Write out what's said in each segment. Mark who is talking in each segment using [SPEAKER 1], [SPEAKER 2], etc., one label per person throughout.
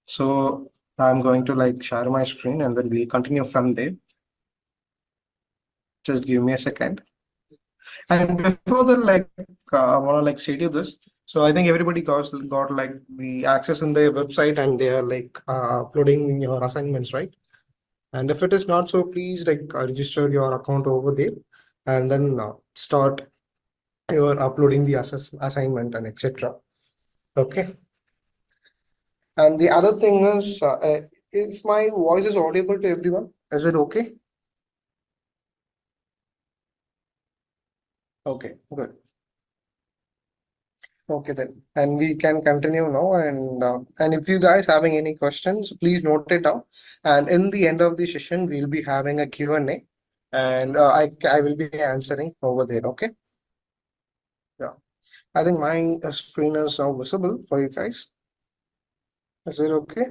[SPEAKER 1] So I'm going to like share my screen and then we'll continue from there. Just give me a second. And before that, I want to like say to you this. So I think everybody got like the access in their website and they are like uploading your assignments, right? And if it is not so, please like register your account over there and then start your uploading the assignment and etc. Okay. And the other thing is my voice is audible to everyone? Is it okay? Okay, good. Okay then, and we can continue now. And if you guys having any questions, please note it down. And in the end of the session, we'll be having a Q&A, and I will be answering over there. Okay. Yeah. I think my screen is now visible for you guys. Is it okay?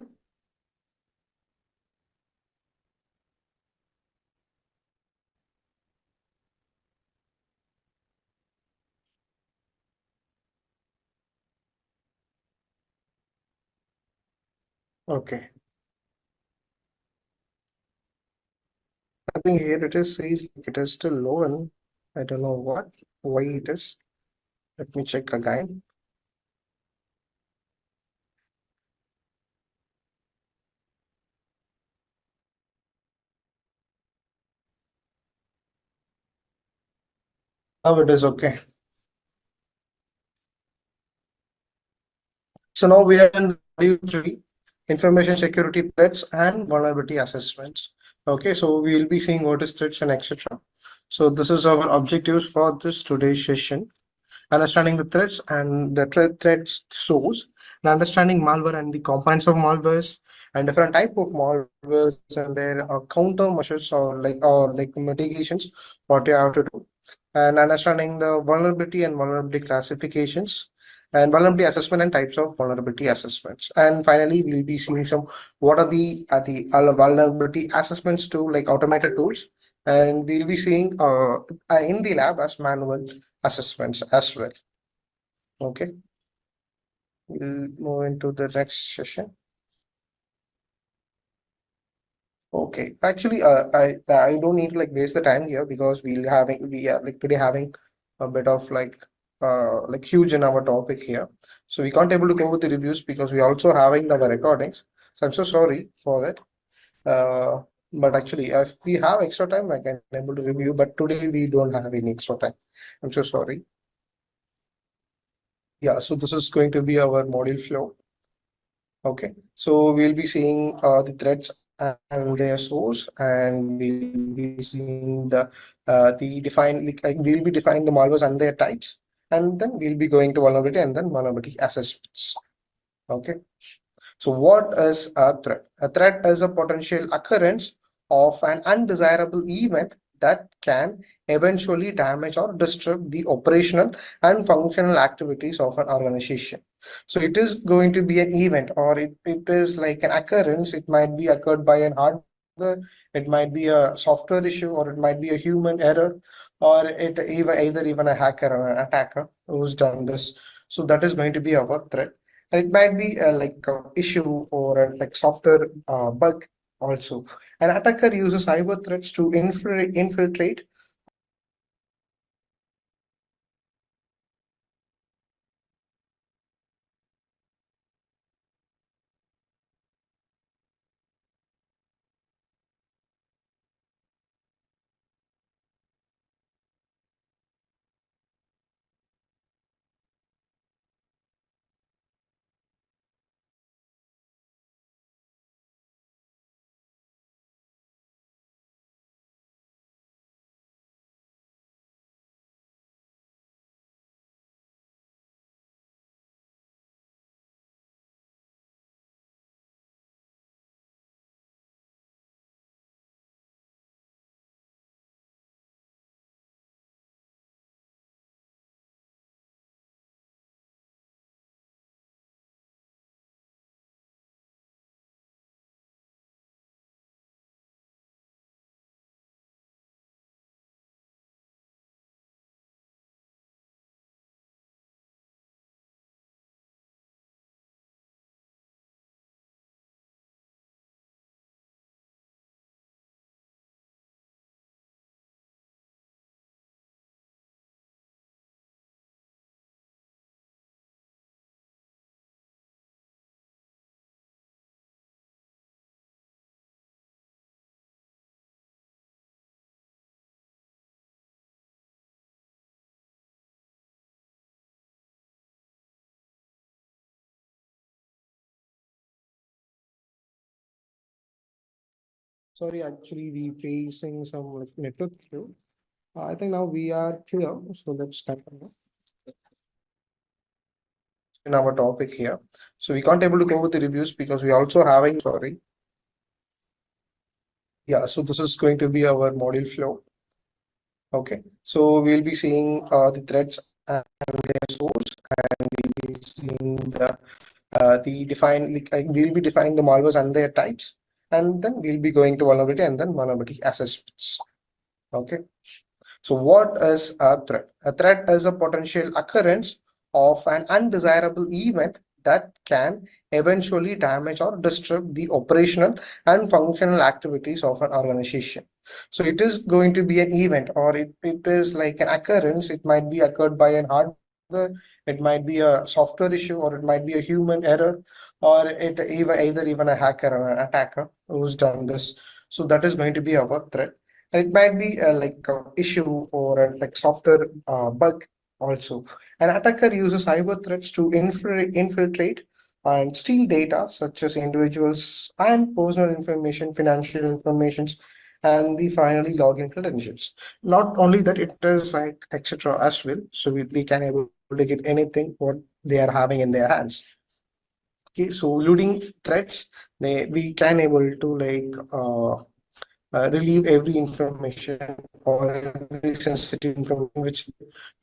[SPEAKER 1] Okay. I think here it is says it is still low, and I don't know why it is. Let me check again. Now it is okay. So now we are in module 3, information security threats and vulnerability assessments. Okay, so we will be seeing what is threats and etc. So this is our objectives for this today's session. Understanding the threats and the threats source, and understanding malware and the components of malwares, and different type of malwares and their countermeasures or like mitigations, what you have to do, and understanding the vulnerability and vulnerability classifications, and vulnerability assessment and types of vulnerability assessments. And finally, we'll be seeing some what are the vulnerability assessments to like automated tools, and we'll be seeing in the lab as manual assessments as well. Okay, we'll move into the next session. Okay, actually, I don't need to like waste the time here because we are like today having a bit of like huge in our topic here, so we can't able to go with the reviews because we also having our recordings. So I'm so sorry for that. But actually, if we have extra time, I can able to review. But today we don't have any extra time. I'm so sorry. Yeah, so this is going to be our module flow. Okay, so we'll be seeing the threads and their source, and we'll be seeing the define like, we'll be defining the malwares and their types, and then we'll be going to vulnerability and then vulnerability assessments. Okay, so what is a threat? A threat is a potential occurrence of an undesirable event that can eventually damage or disrupt the operational and functional activities of an organization. So it is going to be an event, or it is like an occurrence. It might be occurred by an hardware, it might be a software issue, or it might be a human error, or it even a hacker or an attacker who's done this. So that is going to be our threat. And it might be like a issue or a like software bug also. An attacker uses cyber threats to infiltrate Sorry, actually, we facing some like network issue. I think now we are clear, so let's start now. In our topic here, so we can't able to go with the reviews because we also having sorry. Yeah, so this is going to be our module flow. Okay, so we'll be seeing the threads and their source, and we'll be seeing the define like, we'll be defining the malwares and their types, and then we'll be going to vulnerability and then vulnerability assessments. Okay. So what is a threat? A threat is a potential occurrence of an undesirable event that can eventually damage or disrupt the operational and functional activities of an organization. So it is going to be an event, or it is like an occurrence. It might be occurred by an hardware, it might be a software issue, or it might be a human error, or it even a hacker or an attacker who's done this. So that is going to be our threat. And it might be like a issue or a like software bug also. An attacker uses cyber threats to infiltrate and steal data such as individuals and personal information, financial informations, and the finally login credentials. Not only that, it is like etc. as well. So we can able to get anything what they are having in their hands. Okay, so looting threats, we can able to like relieve every information or every sensitive information which the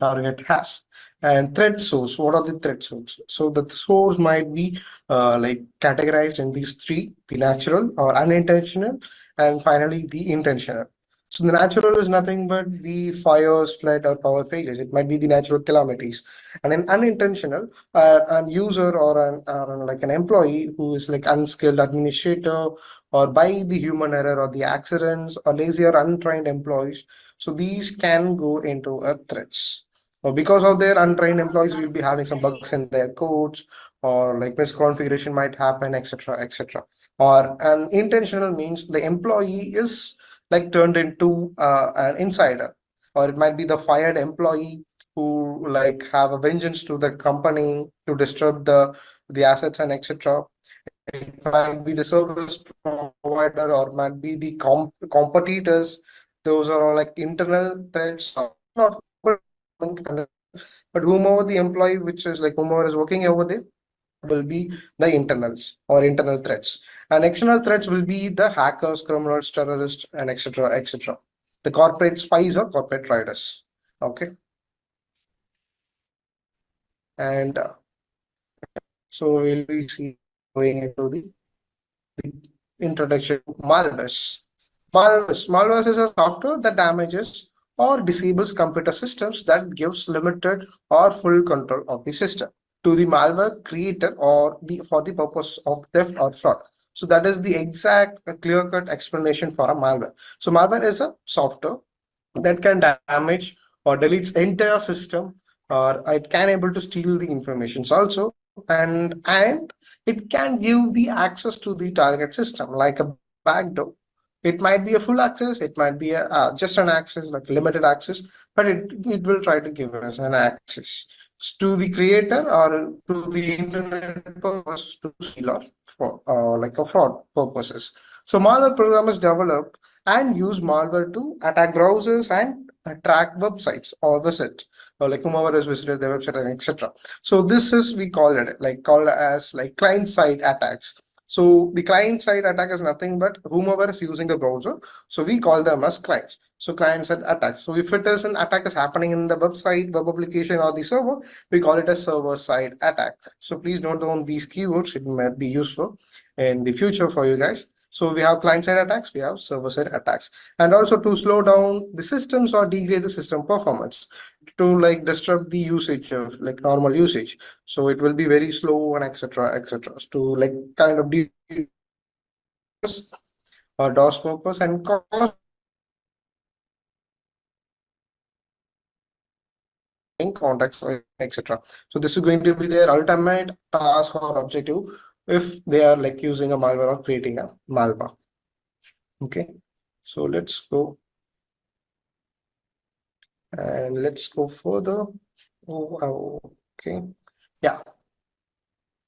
[SPEAKER 1] target has. And threat source, what are the threat source? So the source might be like categorized in these three: the natural or unintentional, and finally the intentional. So the natural is nothing but the fires, flood, or power failures. It might be the natural calamities. And an unintentional, an user or like an employee who is like unskilled administrator, or by the human error or the accidents or lazy or untrained employees. So these can go into a threats. So because of their untrained employees, we'll be having some bugs in their codes, or like misconfiguration might happen, etc., etc. Or an intentional means the employee is like turned into an insider, or it might be the fired employee who like have a vengeance to the company to disturb the assets and etc. It might be the service provider, or might be the competitors. Those are all like internal threats, not but whomever the employee, which is like whomever is working over there, will be the internals or internal threats. And external threats will be the hackers, criminals, terrorists, and etc. etc. The corporate spies or corporate riders. Okay. And so we'll be going into the introduction to malwares. Malwares is a software that damages or disables computer systems that gives limited or full control of the system to the malware creator or the for the purpose of theft or fraud. So that is the exact clear-cut explanation for a malware. So malware is a software that can damage or deletes entire system, or it can able to steal the informations also, and it can give the access to the target system like a backdoor. It might be a full access, it might be a just an access, like limited access, but it will try to give us an access to the creator or to the internet purpose to steal or for like a fraud purposes. So malware programmers develop and use malware to attack browsers and track websites or visit, or like whomever has visited the website and etc. So this is we call it like called as like client side attacks. So the client side attack is nothing but whomever is using the browser. So we call them as clients. So client side attacks. So if it is an attack is happening in the website, web application, or the server, we call it a server side attack. So please note down these keywords. It might be useful in the future for you guys. So we have client-side attacks, we have server-side attacks, and also to slow down the systems or degrade the system performance, to like disrupt the usage of like normal usage. So it will be very slow and etc. etc. To like kind of or DOS purpose and cause contacts etc. So this is going to be their ultimate task or objective if they are like using a malware or creating a malware. Okay, so let's go. And let's go further. Oh, wow. Okay. Yeah.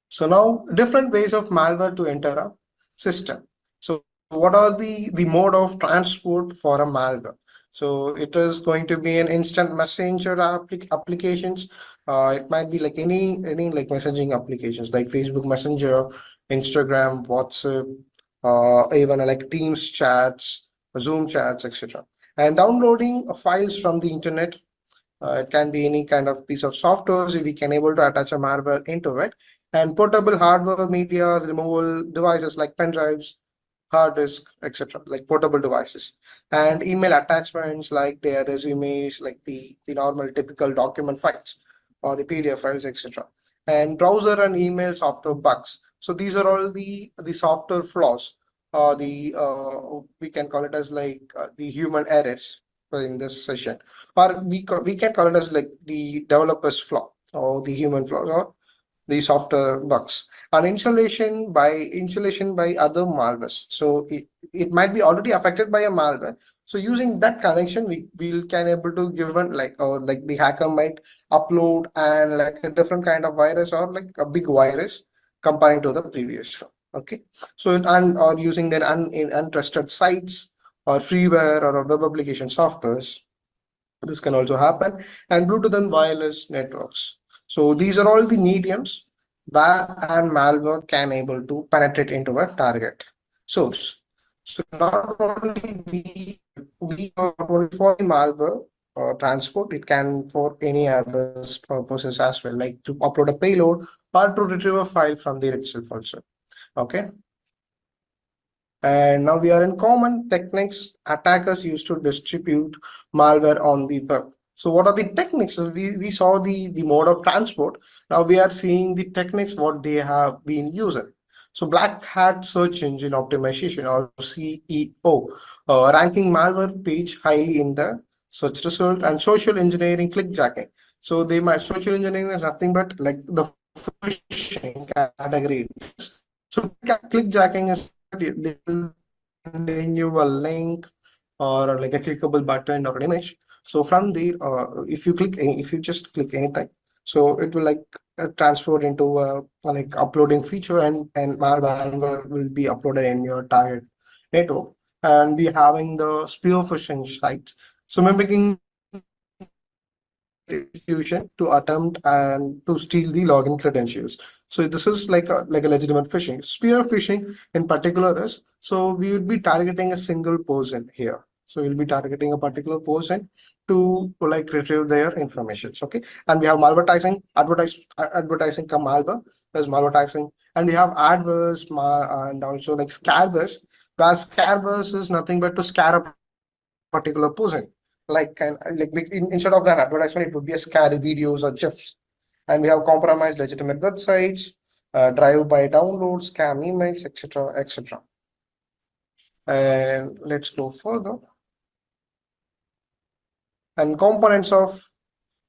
[SPEAKER 1] So now different ways of malware to enter a system. So what are the mode of transport for a malware? So it is going to be an instant messenger applications. It might be like any like messaging applications like Facebook Messenger, Instagram, WhatsApp, even like Teams chats, Zoom chats, etc. And downloading files from the internet. It can be any kind of piece of software. So we can able to attach a malware into it. And portable hardware, media, removable devices like pen drives, hard disk, etc., like portable devices, and email attachments like their resumes, like the normal typical document files or the PDF files, etc., and browser and email software bugs. So these are all the software flaws, or the we can call it as like the human errors in this session, or we can call it as like the developer's flaw or the human flaws or the software bugs and installation by other malwares. So it might be already affected by a malware. So using that connection, we can able to given like or like the hacker might upload and like a different kind of virus or like a big virus comparing to the previous one. Okay, so and or using their untrusted sites or freeware or web application softwares, this can also happen, and Bluetooth and wireless networks. So these are all the mediums where and malware can able to penetrate into a target source. So not only the not only for the malware transport, it can for any other purposes as well, like to upload a payload or to retrieve a file from the itself also. Okay. And now we are in common techniques attackers use to distribute malware on the web. So what are the techniques? So we saw the mode of transport. Now we are seeing the techniques what they have been using. So black hat search engine optimization or CEO, ranking malware page highly in the search result, and social engineering clickjacking. So they might social engineering is nothing but like the phishing category. So clickjacking is they will sending you a link or like a clickable button or an image. So from there, if you just click anything, so it will like transfer into a like uploading feature, and malware will be uploaded in your target network. And we having the spear phishing sites. So mimicking institution to attempt and to steal the login credentials. So this is like a legitimate phishing. Spear phishing in particular is, so we would be targeting a single person here. So we'll be targeting a particular person to like retrieve their information. Okay, and we have malvertising, advertising come malware. There's malvertising, and we have adverse and also like scareverse. Where scareverse is nothing but to scare a particular person, like instead of an advertisement it would be a scary videos or gifs. And we have compromised legitimate websites, drive by downloads, scam emails, etc., etc. And let's go further. And components of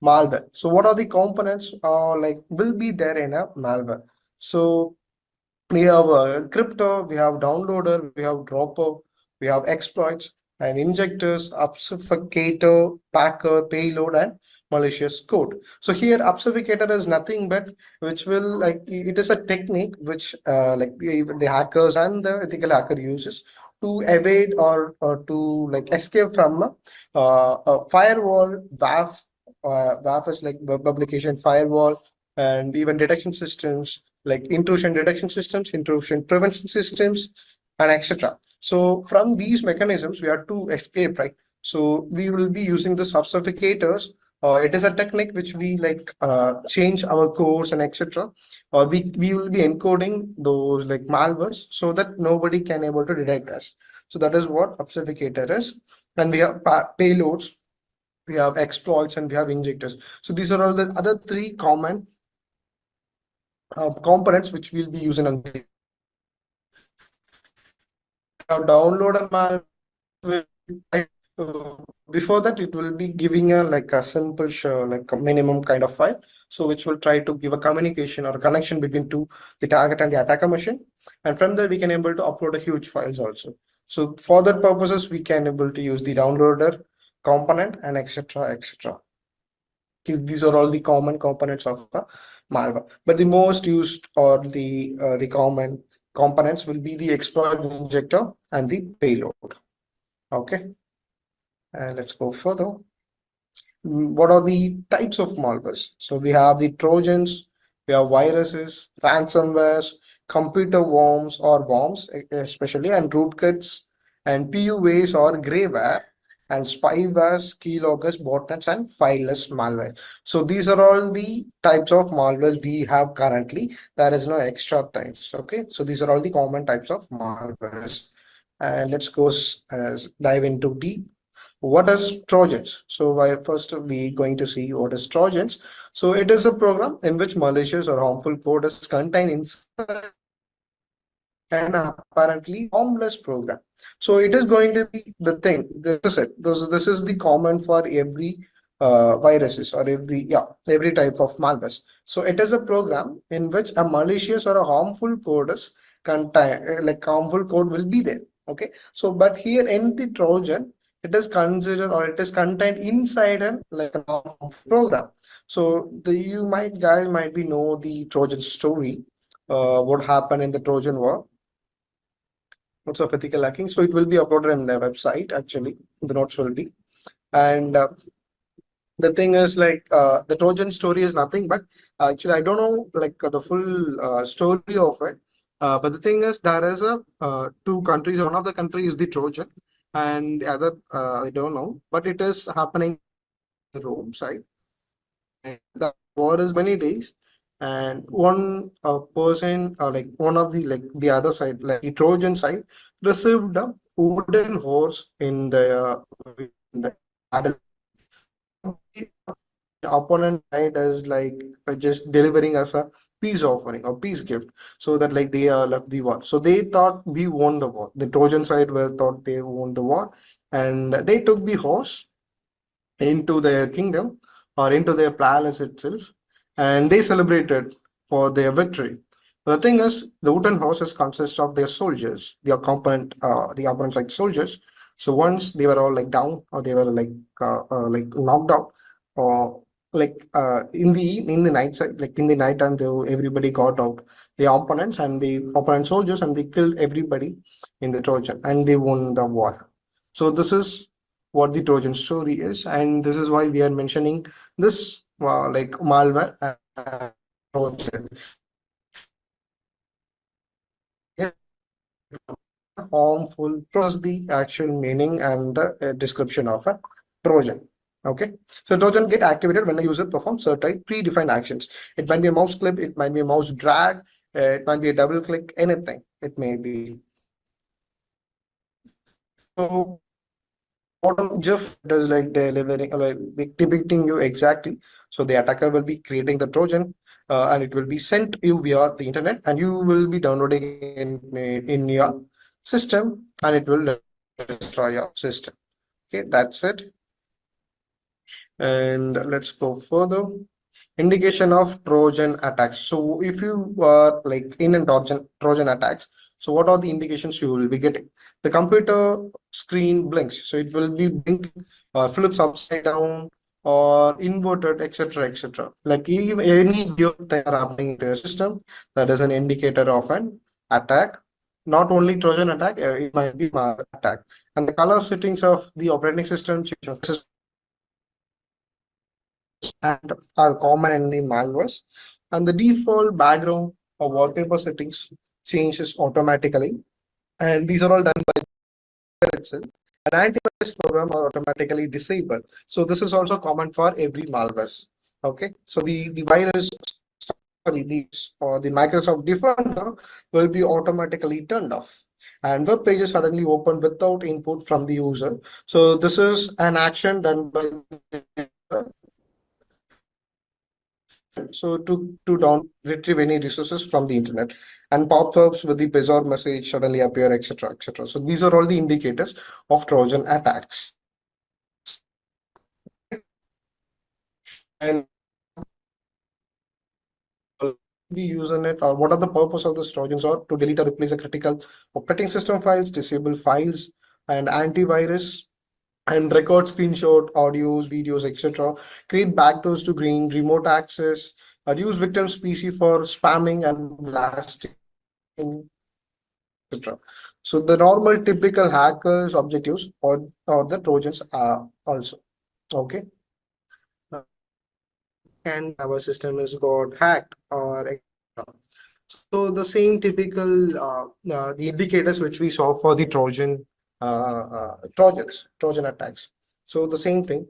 [SPEAKER 1] malware. So what are the components like will be there in a malware? So we have crypto, we have downloader, we have dropper, we have exploits and injectors, obfuscator, packer, payload, and malicious code. So here obfuscator is nothing but which will like it is a technique which like the hackers and the ethical hacker uses to evade or to like escape from a firewall. WAF is like web application firewall, and even detection systems like intrusion detection systems, intrusion prevention systems, and etc. So from these mechanisms, we have to escape, right? So we will be using the obfuscators. It is a technique which we like change our codes and etc. Or we will be encoding those like malwares so that nobody can able to detect us. So that is what obfuscator is. And we have payloads, we have exploits, and we have injectors. So these are all the other three common components which we'll be using on the download malware. Before that, it will be giving a like a simple like a minimum kind of file, so which will try to give a communication or a connection between the target and the attacker machine, and from there we can able to upload a huge files also. So for that purposes, we can able to use the downloader component and etc., etc. These are all the common components of malware, but the most used or the common components will be the exploit injector and the payload. Okay, and let's go further. What are the types of malwares? So we have the Trojans, we have viruses, ransomwares, computer worms, especially, and rootkits, and PUAs or greyware, and spywares, keyloggers, botnets, and fileless malware. So these are all the types of malwares we have currently. There is no extra types. Okay, so these are all the common types of malwares. And let's go dive into deep. What is Trojans? So first we going to see what is Trojans. So it is a program in which malicious or harmful code is contained inside an apparently harmless program. So it is going to be the thing. This is it. This is the common for every viruses or every type of malware. So it is a program in which a malicious or a harmful code is contain like harmful code will be there. Okay. So but here in the Trojan, it is considered or it is contained inside an like a harmful program. So the you might guys might be know the Trojan story. What happened in the Trojan War? Notes of ethical hacking. So it will be uploaded in the website. Actually, the notes will be. And the thing is like the Trojan story is nothing, but actually I don't know like the full story of it. But the thing is there is a two countries. One of the country is the Trojan, and the other I don't know. But it is happening in Rome side. And the war is many days, and one person like one of the like the other side like the Trojan side received a wooden horse in the battle. The opponent side is like just delivering us a peace offering or peace gift, so that like they left the war. So they thought we won the war. The Trojan side were thought they won the war, and they took the horse into their kingdom or into their palace itself, and they celebrated for their victory. The thing is, the wooden horses consist of their soldiers, the opponent side soldiers. So once they were all like down, or they were like knocked out, or in the night side, like in the night time, everybody got out, the opponents and the opponent soldiers, and they killed everybody in the Trojan, and they won the war. So this is what the Trojan story is, and this is why we are mentioning this like malware and Trojan. Yeah, harmful was the actual meaning and the description of a Trojan. Okay, so Trojan get activated when a user performs certain predefined actions. It might be a mouse click, it might be a mouse drag, it might be a double click, anything it may be. So bottom GIF does like delivering like depicting you exactly. So the attacker will be creating the Trojan, and it will be sent you via the internet, and you will be downloading in your system, and it will destroy your system. Okay, that's it. And let's go further. Indication of Trojan attacks. So if you are like in a Trojan attacks, so what are the indications you will be getting? The computer screen blinks, so it will be blinking or flips upside down or inverted, etc., etc. Like even any weird thing happening to your system, that is an indicator of an attack. Not only Trojan attack, it might be malware attack. And the color settings of the operating system changes and are common in the malwares. And the default background or wallpaper settings changes automatically. And these are all done by itself. An antivirus program are automatically disabled. So this is also common for every malwares. Okay, so the virus, sorry, the Microsoft Defender will be automatically turned off, and web pages suddenly open without input from the user. So this is an action done by so to down retrieve any resources from the internet, and pop-ups with the bizarre message suddenly appear, etc., etc. So these are all the indicators of Trojan attacks. And be using it, or what are the purpose of the Trojans, or to delete or replace the critical operating system files, disable files, and antivirus, and record screenshot audios, videos, etc., create backdoors to gain remote access, or use victims PC for spamming and blasting, etc. So the normal typical hackers objectives or the Trojans are also okay. And our system is got hacked or etc. So the same typical the indicators which we saw for the Trojan attacks. So the same thing.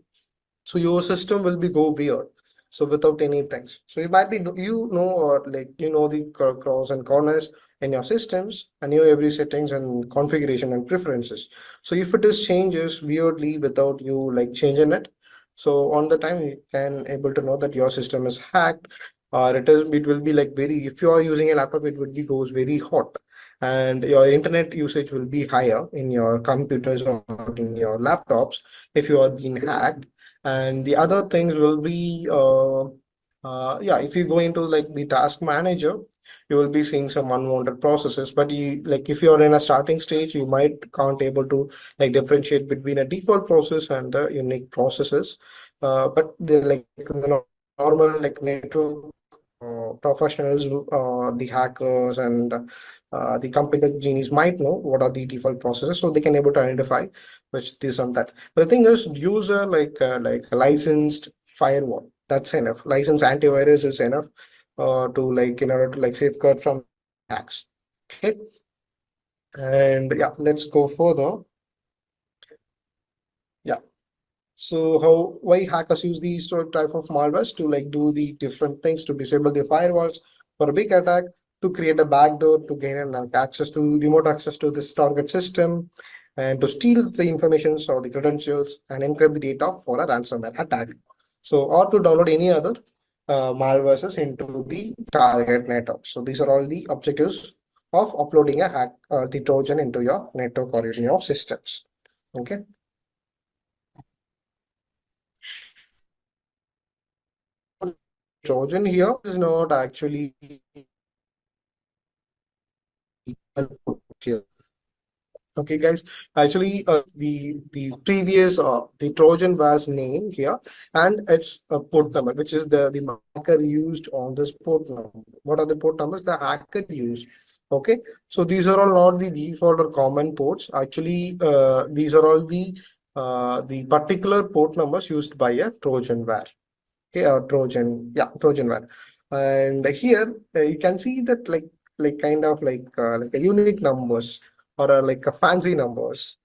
[SPEAKER 1] So your system will be go weird. So without any things. So you might be or like the cross and corners in your systems and every settings and configuration and preferences. So if it is changes weirdly without you like changing it, so on the time you can able to know that your system is hacked, or it will be like very, if you are using a laptop, it would be goes very hot, and your internet usage will be higher in your computers or in your laptops if you are being hacked. And the other things will be yeah, if you go into like the task manager, you will be seeing some unwanted processes, but you like if you're in a starting stage, you might can't able to like differentiate between a default process and the unique processes. But they're like the normal like network professionals, the hackers and the computer genies might know what are the default processes, so they can able to identify which this and that. But the thing is, user like a licensed firewall, that's enough. Licensed antivirus is enough to like in order to like safeguard from hacks. Okay, and yeah, let's go further. Yeah. So why hackers use these type of malwares to like do the different things to disable the firewalls for a big attack, to create a backdoor to gain an access to remote access to this target system, and to steal the information or the credentials and encrypt the data for a ransomware attack. So or to download any other malwares into the target network. So these are all the objectives of uploading a the Trojan into your network or in your systems. Okay. Trojan here is not actually here. Okay, guys. Actually, the previous the Trojan was name here, and it's a port number, which is the hacker used on this port number. What are the port numbers the hacker used? Okay, so these are all not the default or common ports. Actually, these are all the particular port numbers used by a Trojanware. Okay, Trojanware. And here you can see that like kind of like a unique numbers or like a fancy numbers,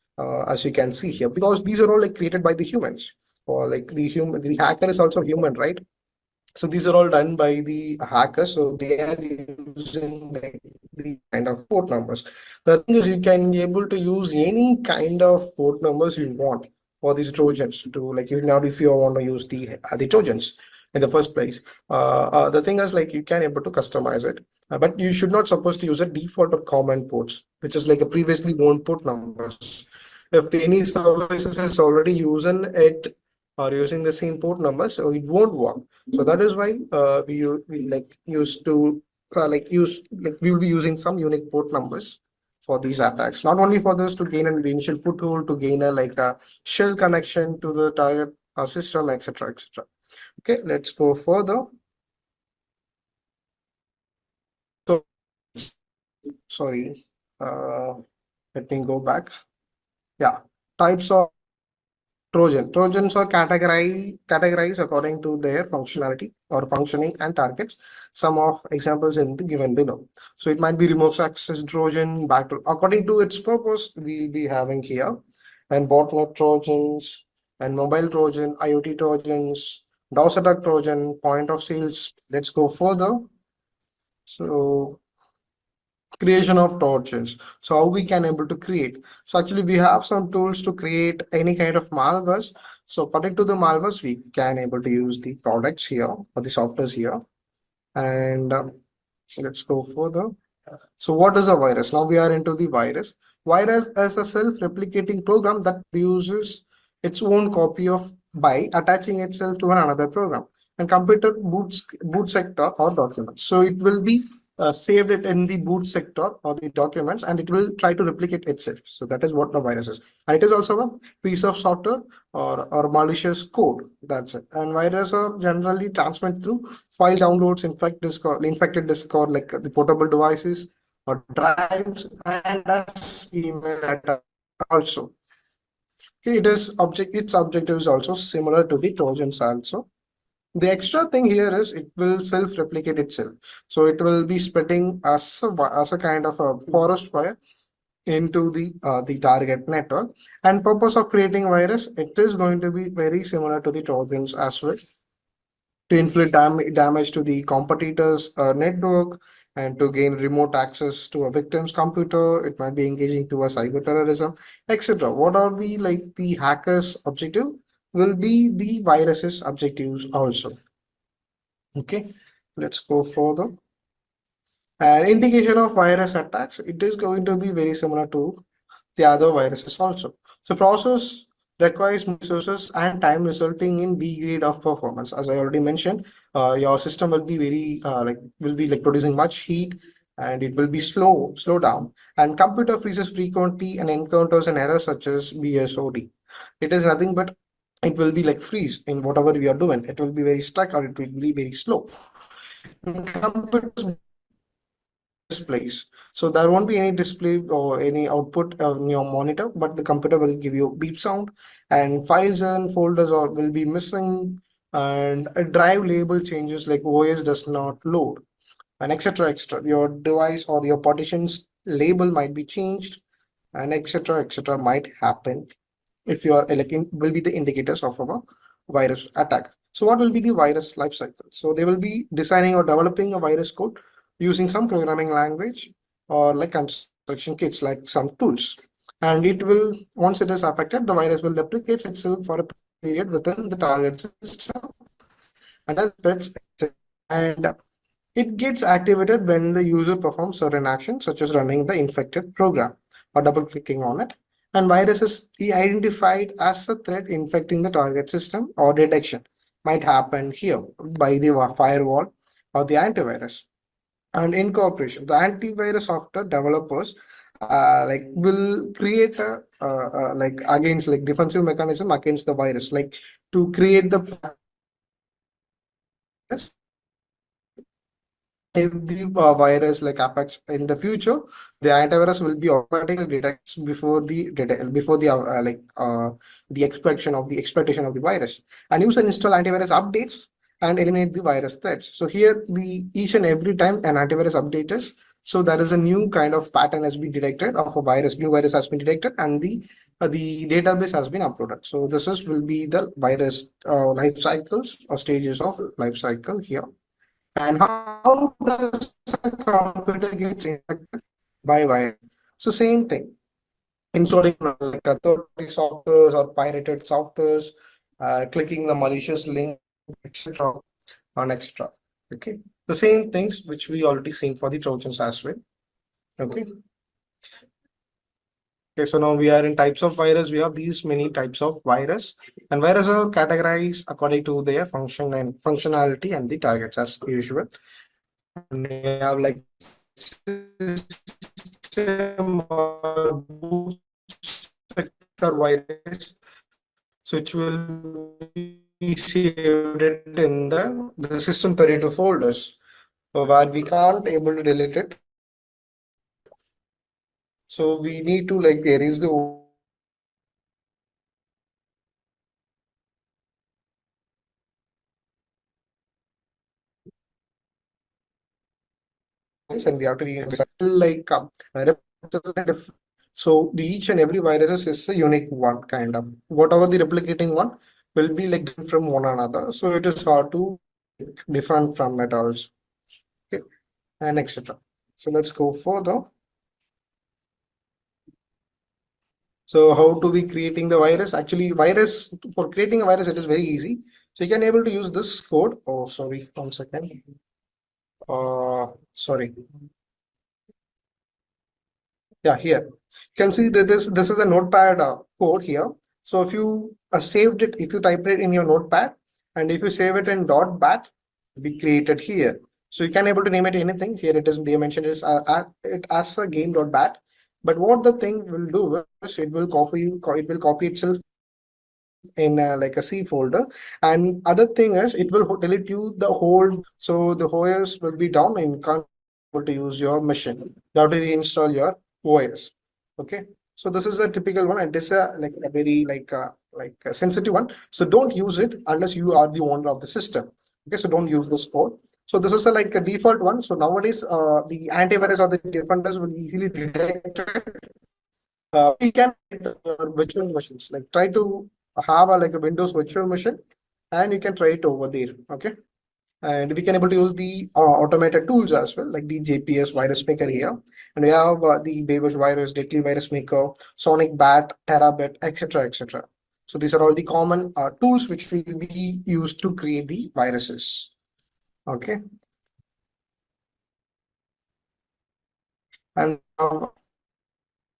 [SPEAKER 1] as you can see here, because these are all like created by the humans, or like the hacker is also human, right? So these are all done by the hackers, so they are using like the kind of port numbers. The thing is, you can be able to use any kind of port numbers you want for these Trojans to like, if you want to use the Trojans in the first place. The thing is, like, you can able to customize it, but you should not supposed to use a default or common ports, which is like a previously owned port numbers. If any services is already using it or using the same port number, so it won't work. So that is why we like used to we will be using some unique port numbers for these attacks. Not only for this to gain an initial foothold, to gain a like a shell connection to the target system, etc., etc. Okay, let's go further. So sorry, uh, let me go back. Yeah, types of Trojans are categorized according to their functionality or functioning and targets. Some of examples in the given below. So it might be remote access Trojan, backdoor. According to its purpose, we'll be having here, and botnet Trojans, and mobile Trojan, IoT Trojans, DOS attack Trojan, point of sales. Let's go further. So creation of Trojans. So how we can able to create? So actually we have some tools to create any kind of malwares. So according to the malwares, we can able to use the products here or the softwares here. And let's go further. So what is a virus? Now we are into the virus. Virus is a self-replicating program that uses its own copy of by attaching itself to another program and computer boot sector or documents. So it will be saved it in the boot sector or the documents, and it will try to replicate itself. So that is what the virus is, and it is also a piece of software or malicious code. That's it. And viruses are generally transmitted through file downloads, infected disk, or like the portable devices, or drives and as email attack also. Okay, its objective is also similar to the Trojans also. The extra thing here is it will self-replicate itself. So it will be spreading as a kind of a forest fire into the target network. And purpose of creating virus, it is going to be very similar to the Trojans as well, to inflict damage to the competitor's network and to gain remote access to a victim's computer. It might be engaging to a cyber terrorism, etc. What are the hackers' objective? Will be the virus's objectives also. Okay, let's go further. And indication of virus attacks, it is going to be very similar to the other viruses also. So process requires more resources and time, resulting in degrade of performance. As I already mentioned, your system will be very will be like producing much heat, and it will be slow down. And computer freezes frequently and encounters an error such as BSOD. It is nothing but it will be like freeze in whatever we are doing. It will be very stuck or it will be very slow. Computers displays. So there won't be any display or any output on your monitor, but the computer will give you beep sound, and files and folders will be missing, and a drive label changes like OS does not load, and etc. Your device or your partitions label might be changed, and etc. might happen if you are electing will be the indicators of a virus attack. So what will be the virus life cycle? So they will be designing or developing a virus code using some programming language or like construction kits, like some tools. And it will, once it is affected, the virus will replicate itself for a period within the target system, and then spreads, and it gets activated when the user performs certain actions, such as running the infected program or double clicking on it. And virus is identified as a threat infecting the target system, or detection might happen here by the firewall or the antivirus. And incorporation, the antivirus software developers will create like against like defensive mechanism against the virus, like to create the if the virus like affects in the future, the antivirus will be automatically detected before the expectation of the virus, and use and install antivirus updates and eliminate the virus threats. So here the each and every time an antivirus updates, so there is a new kind of pattern has been detected of a virus, new virus has been detected, and the database has been uploaded. So this is will be the virus life cycles or stages of life cycle here. And how does a computer get infected by virus? So same thing, installing like third-party softwares or pirated softwares, clicking the malicious link, etc. on extra. Okay, the same things which we already seen for the Trojans as well. Okay. Okay, so now we are in types of virus. We have these many types of virus, and viruses are categorized according to their function and functionality and the targets as usual. And we have like system or sector virus, so which will be saved in the system 32 folders, where we can't able to delete it. So we need to like erase the and we have to like so the each and every virus is a unique one kind of, whatever the replicating one will be like different from one another, so it is hard to different from it also. Okay, and etc. So let's go further. So how to be creating the virus? Actually, virus, for creating a virus, it is very easy. So you can able to use this code. Oh, sorry, 1 second. Sorry. Yeah, here you can see that this is a notepad code here. So if you saved it, if you type it in your notepad, and if you save it in .bat, be created here. So you can able to name it anything. Here it is, they mentioned is it as a game.bat. But what the thing will do is it will copy itself in like a C folder. And other thing is it will delete you the whole, so the OS will be down and you can't able to use your machine. You have to reinstall your OS. Okay, so this is a typical one, and this is a very a sensitive one. So don't use it unless you are the owner of the system. Okay, so don't use this code. So this is a default one. So nowadays, the antivirus or the defenders will easily detect it. We can virtual machines. Like try to have a Windows virtual machine, and you can try it over there. Okay, and we can able to use the automated tools as well, like the JPS virus maker here, and we have the Baywatch virus, Deadly virus maker, Sonic Bat, Terabit, etc., etc. So these are all the common tools which will be used to create the viruses. Okay, and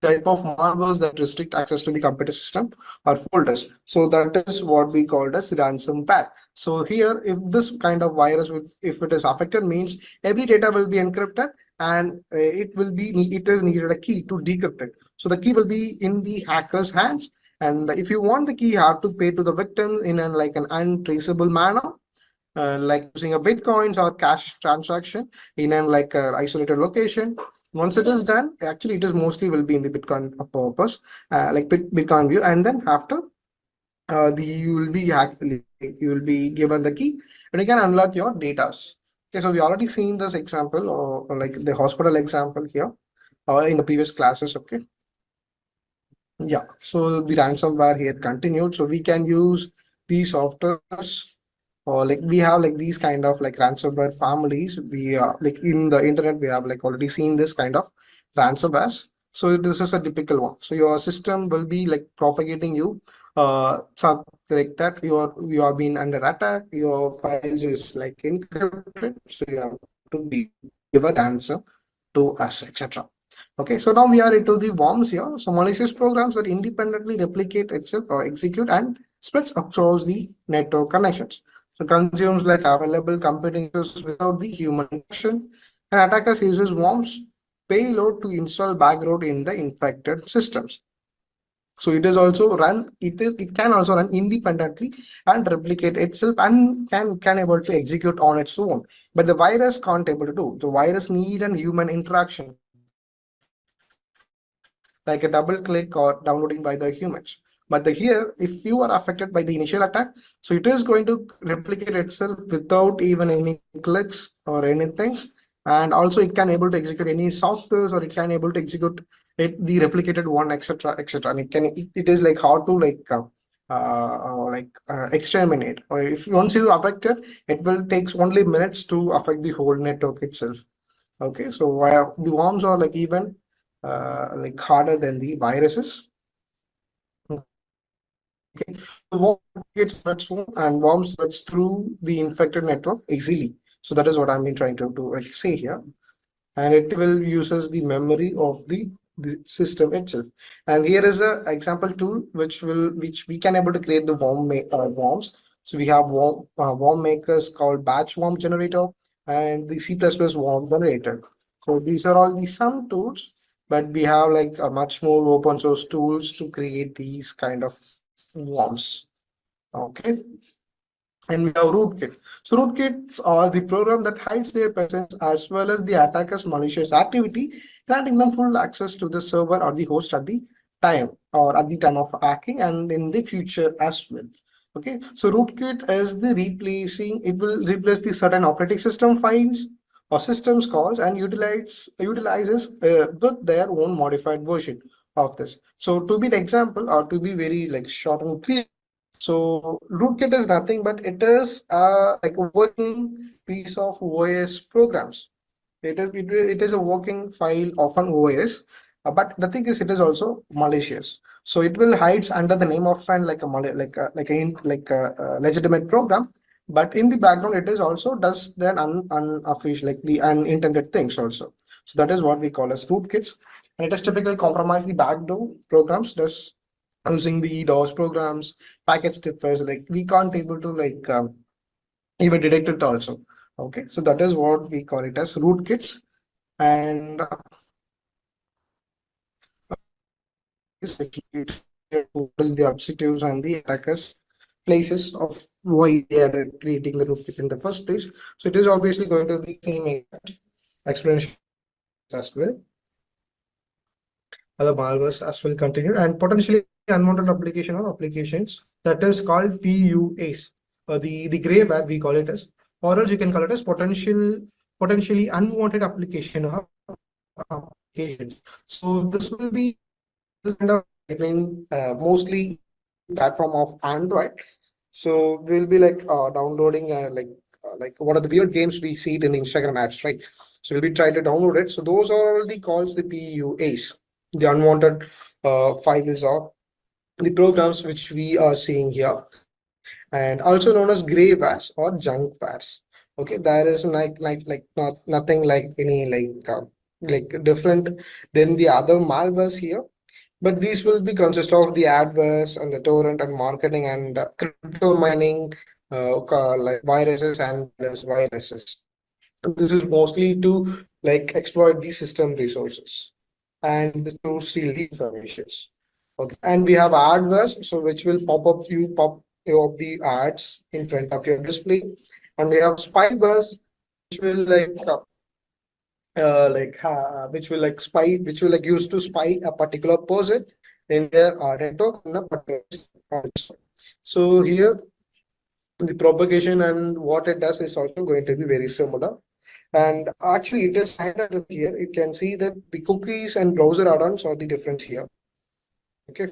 [SPEAKER 1] type of malwares that restrict access to the computer system or folders. So that is what we called as ransomware. So here, if this kind of virus, if it is affected, means every data will be encrypted, and it is needed a key to decrypt it. So the key will be in the hacker's hands, and if you want the key, you have to pay to the victim in an untraceable manner. Like using a bitcoins or cash transaction in an isolated location. Once it is done, actually it is mostly will be in the Bitcoin purpose, Bitcoin view, and then after you will be given the key, and you can unlock your data. Okay, so we already seen this example, or like the hospital example here in the previous classes. Okay, yeah, so the ransomware here continued. So we can use these softwares, or like we have like these kind of like ransomware families. We like in the internet we have like already seen this kind of ransomwares. So this is a typical one. So your system will be like propagating you something like that. You are being under attack. Your files is like encrypted. So you have to be give an answer to us, etc. Okay, so now we are into the worms here. So malicious programs that independently replicate itself or execute and spreads across the network connections. So consumes like available computing resources without the human interaction, and attackers uses worms payload to install background in the infected systems. So it can also run independently and replicate itself, and can able to execute on its own. But the virus can't able to do. The virus need an human interaction, like a double click or downloading by the humans. But here, if you are affected by the initial attack, so it is going to replicate itself without even any clicks or anything. And also it can able to execute any softwares, or it can able to execute the replicated one, etc., etc. And it is like how to exterminate. Or if once you affected, it will takes only minutes to affect the whole network itself. Okay, so while the worms are like even like harder than the viruses. Okay, the worm gets spreads and worm spreads through the infected network easily. So that is what I'm trying to like say here, and it will uses the memory of the system itself. And here is a example tool which we can able to create the worms. So we have worm makers called batch worm generator and the C++ worm generator. So these are all the some tools, but we have like a much more open source tools to create these kind of worms. Okay, and we have rootkit. So rootkits are the program that hides their presence as well as the attacker's malicious activity, granting them full access to the server or the host at the time, or at the time of hacking, and in the future as well. Okay, so rootkit is the it will replace the certain operating system files or systems calls, and utilizes with their own modified version of this. So to be an example, or to be very like short and clear, so rootkit is nothing but it is like a working piece of OS programs. It is a working file of an OS, but the thing is it is also malicious. So it will hides under the name of an legitimate program, but in the background it is also does then unofficial like the unintended things also. So that is what we call as rootkits, and it is typically compromise the backdoor programs, does using the DOS programs, package sniffers, like we can't able to even detect it also. Okay, so that is what we call it as rootkits. And what is the objectives and the attackers places of why they are creating the rootkit in the first place. So it is obviously going to be same explanation as well. Other malwares as well continue, and potentially unwanted application or applications that is called PUAs. The gray bag we call it as, or else you can call it as potentially unwanted application or applications. So this will be this kind of mostly platform of Android. So we'll be like downloading like what are the weird games we see it in the Instagram ads, right? So we'll be trying to download it. So those are all the calls, the PUAs, the unwanted files or the programs which we are seeing here, and also known as gray wares or junk wares. Okay, there is not nothing like any like different than the other malwares here, but these will be consist of the adverse and the torrent and marketing and crypto mining, like viruses and viruses. This is mostly to like exploit the system resources and to steal the informations. Okay, and we have adverse, so which will pop you up the ads in front of your display, and we have spywares, which will which will like spy, which will like use to spy a particular person in their network in a particular system. So here the propagation and what it does is also going to be very similar. And actually it is highlighted here. You can see that the cookies and browser add-ons are the difference here. Okay.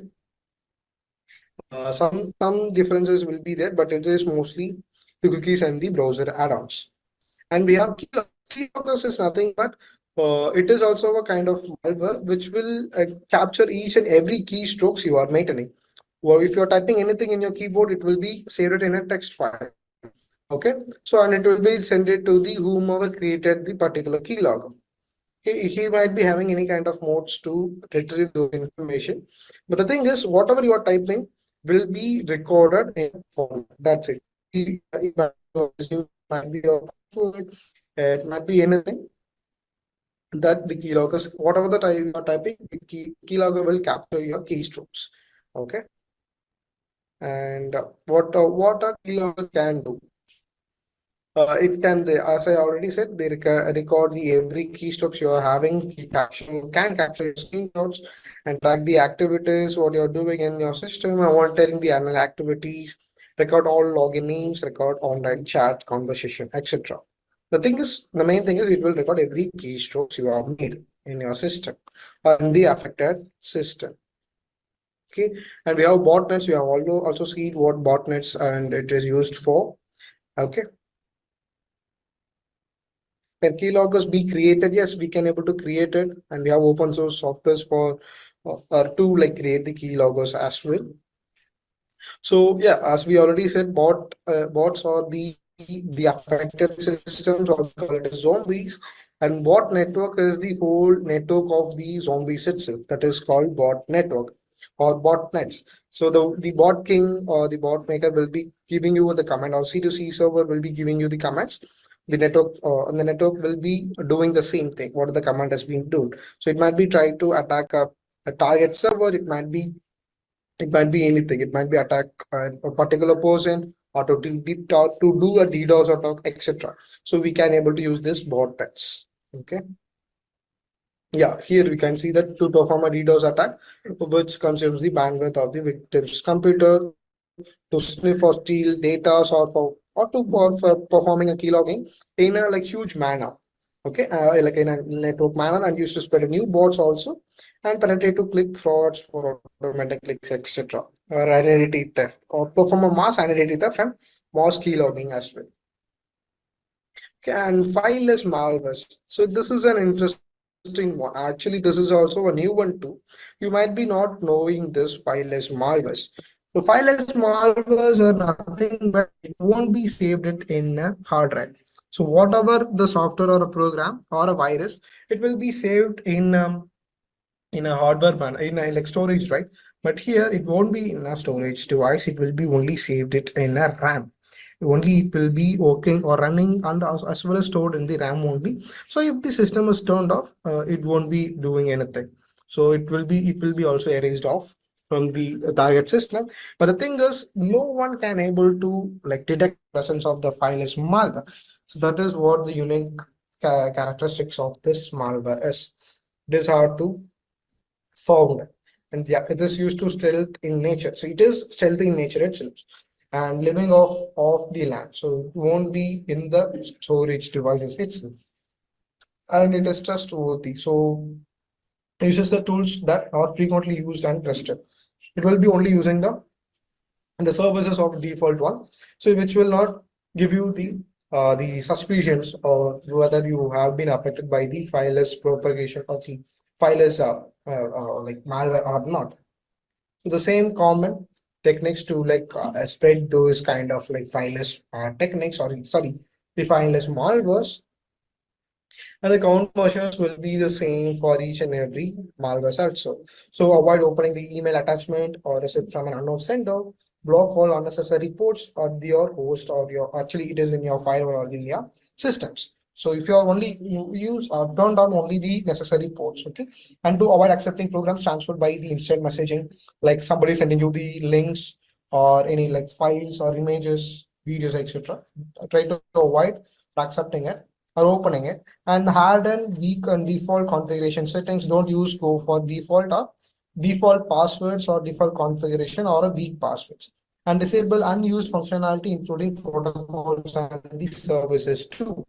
[SPEAKER 1] Some differences will be there, but it is mostly the cookies and the browser add-ons. And we have keyloggers is nothing but it is also a kind of malware which will capture each and every keystrokes you are maintaining. Or if you're typing anything in your keyboard, it will be saved in a text file. Okay, so and it will be sent it to the whomever created the particular keylogger. He might be having any kind of modes to retrieve those information. But the thing is, whatever you are typing will be recorded in format. That's it. It might be your password, it might be anything that the keyloggers, whatever the type you are typing, the keylogger will capture your keystrokes. Okay. And what a keylogger can do. It can, as I already said, they record the every keystrokes you are having. Can capture your screenshots and track the activities, what you're doing in your system, monitoring the annual activities, record all login names, record online chat, conversation, etc. The main thing is it will record every keystrokes you have made in your system or in the affected system. Okay, and we have botnets. We have also seen what botnets and it is used for. Okay. Can keyloggers be created? Yes, we can able to create it, and we have open source softwares for to like create the keyloggers as well. So yeah, as we already said, bots are the affected systems, or we call it as zombies, and bot network is the whole network of the zombies itself. That is called bot network or botnets. So the bot king or the bot maker will be giving you the command, or C2C server will be giving you the commands. The network and the network will be doing the same thing. What the command has been doing. So it might be trying to attack a target server. It might be anything. It might be attack a particular person or to do a DDoS attack, etc. So we can able to use this botnets. Okay. Yeah, here we can see that to perform a DDoS attack, which consumes the bandwidth of the victim's computer to sniff or steal data for performing a keylogging in a like huge manner. Okay, like in a network manner, and used to spread new bots also and penetrate to click frauds for automatic clicks, etc. Or identity theft or perform a mass identity theft and mass keylogging as well. Okay, and fileless malwares. So this is an interesting one. Actually, this is also a new one too. You might be not knowing this fileless malwares. So fileless malwares are nothing but it won't be saved it in a hard drive. So whatever the software or a program or a virus, it will be saved in a hardware in a like storage, right? But here it won't be in a storage device. It will be only saved it in a RAM. Only it will be working or running and as well as stored in the RAM only. So if the system is turned off, it won't be doing anything. So it will be also erased off from the target system. But the thing is, no one can able to like detect presence of the fileless malware. So that is what the unique characteristics of this malware is it is hard to found, and yeah, it is used to stealth in nature. So it is stealthy in nature itself, and living off the land. So it won't be in the storage devices itself, and it is trustworthy. So it uses the tools that are frequently used and trusted. It will be only using the services of default one, so which will not give you the suspicions or whether you have been affected by the fileless propagation or the fileless like malware or not. So the same common techniques to like spread those kind of like fileless techniques, or sorry, the fileless malwares, and the countermeasures will be the same for each and every malware also. So avoid opening the email attachment or receipt from an unknown sender. Block all unnecessary ports on your host, or your actually it is in your firewall or in your systems. So if you are only use or turn down only the necessary ports, okay, and to avoid accepting programs transferred by the instant messaging, like somebody sending you the links or any like files or images, videos, etc. Try to avoid accepting it or opening it, and harden weak and default configuration settings. Don't use go for default or default passwords or default configuration or a weak passwords, and disable unused functionality including protocols and the services too.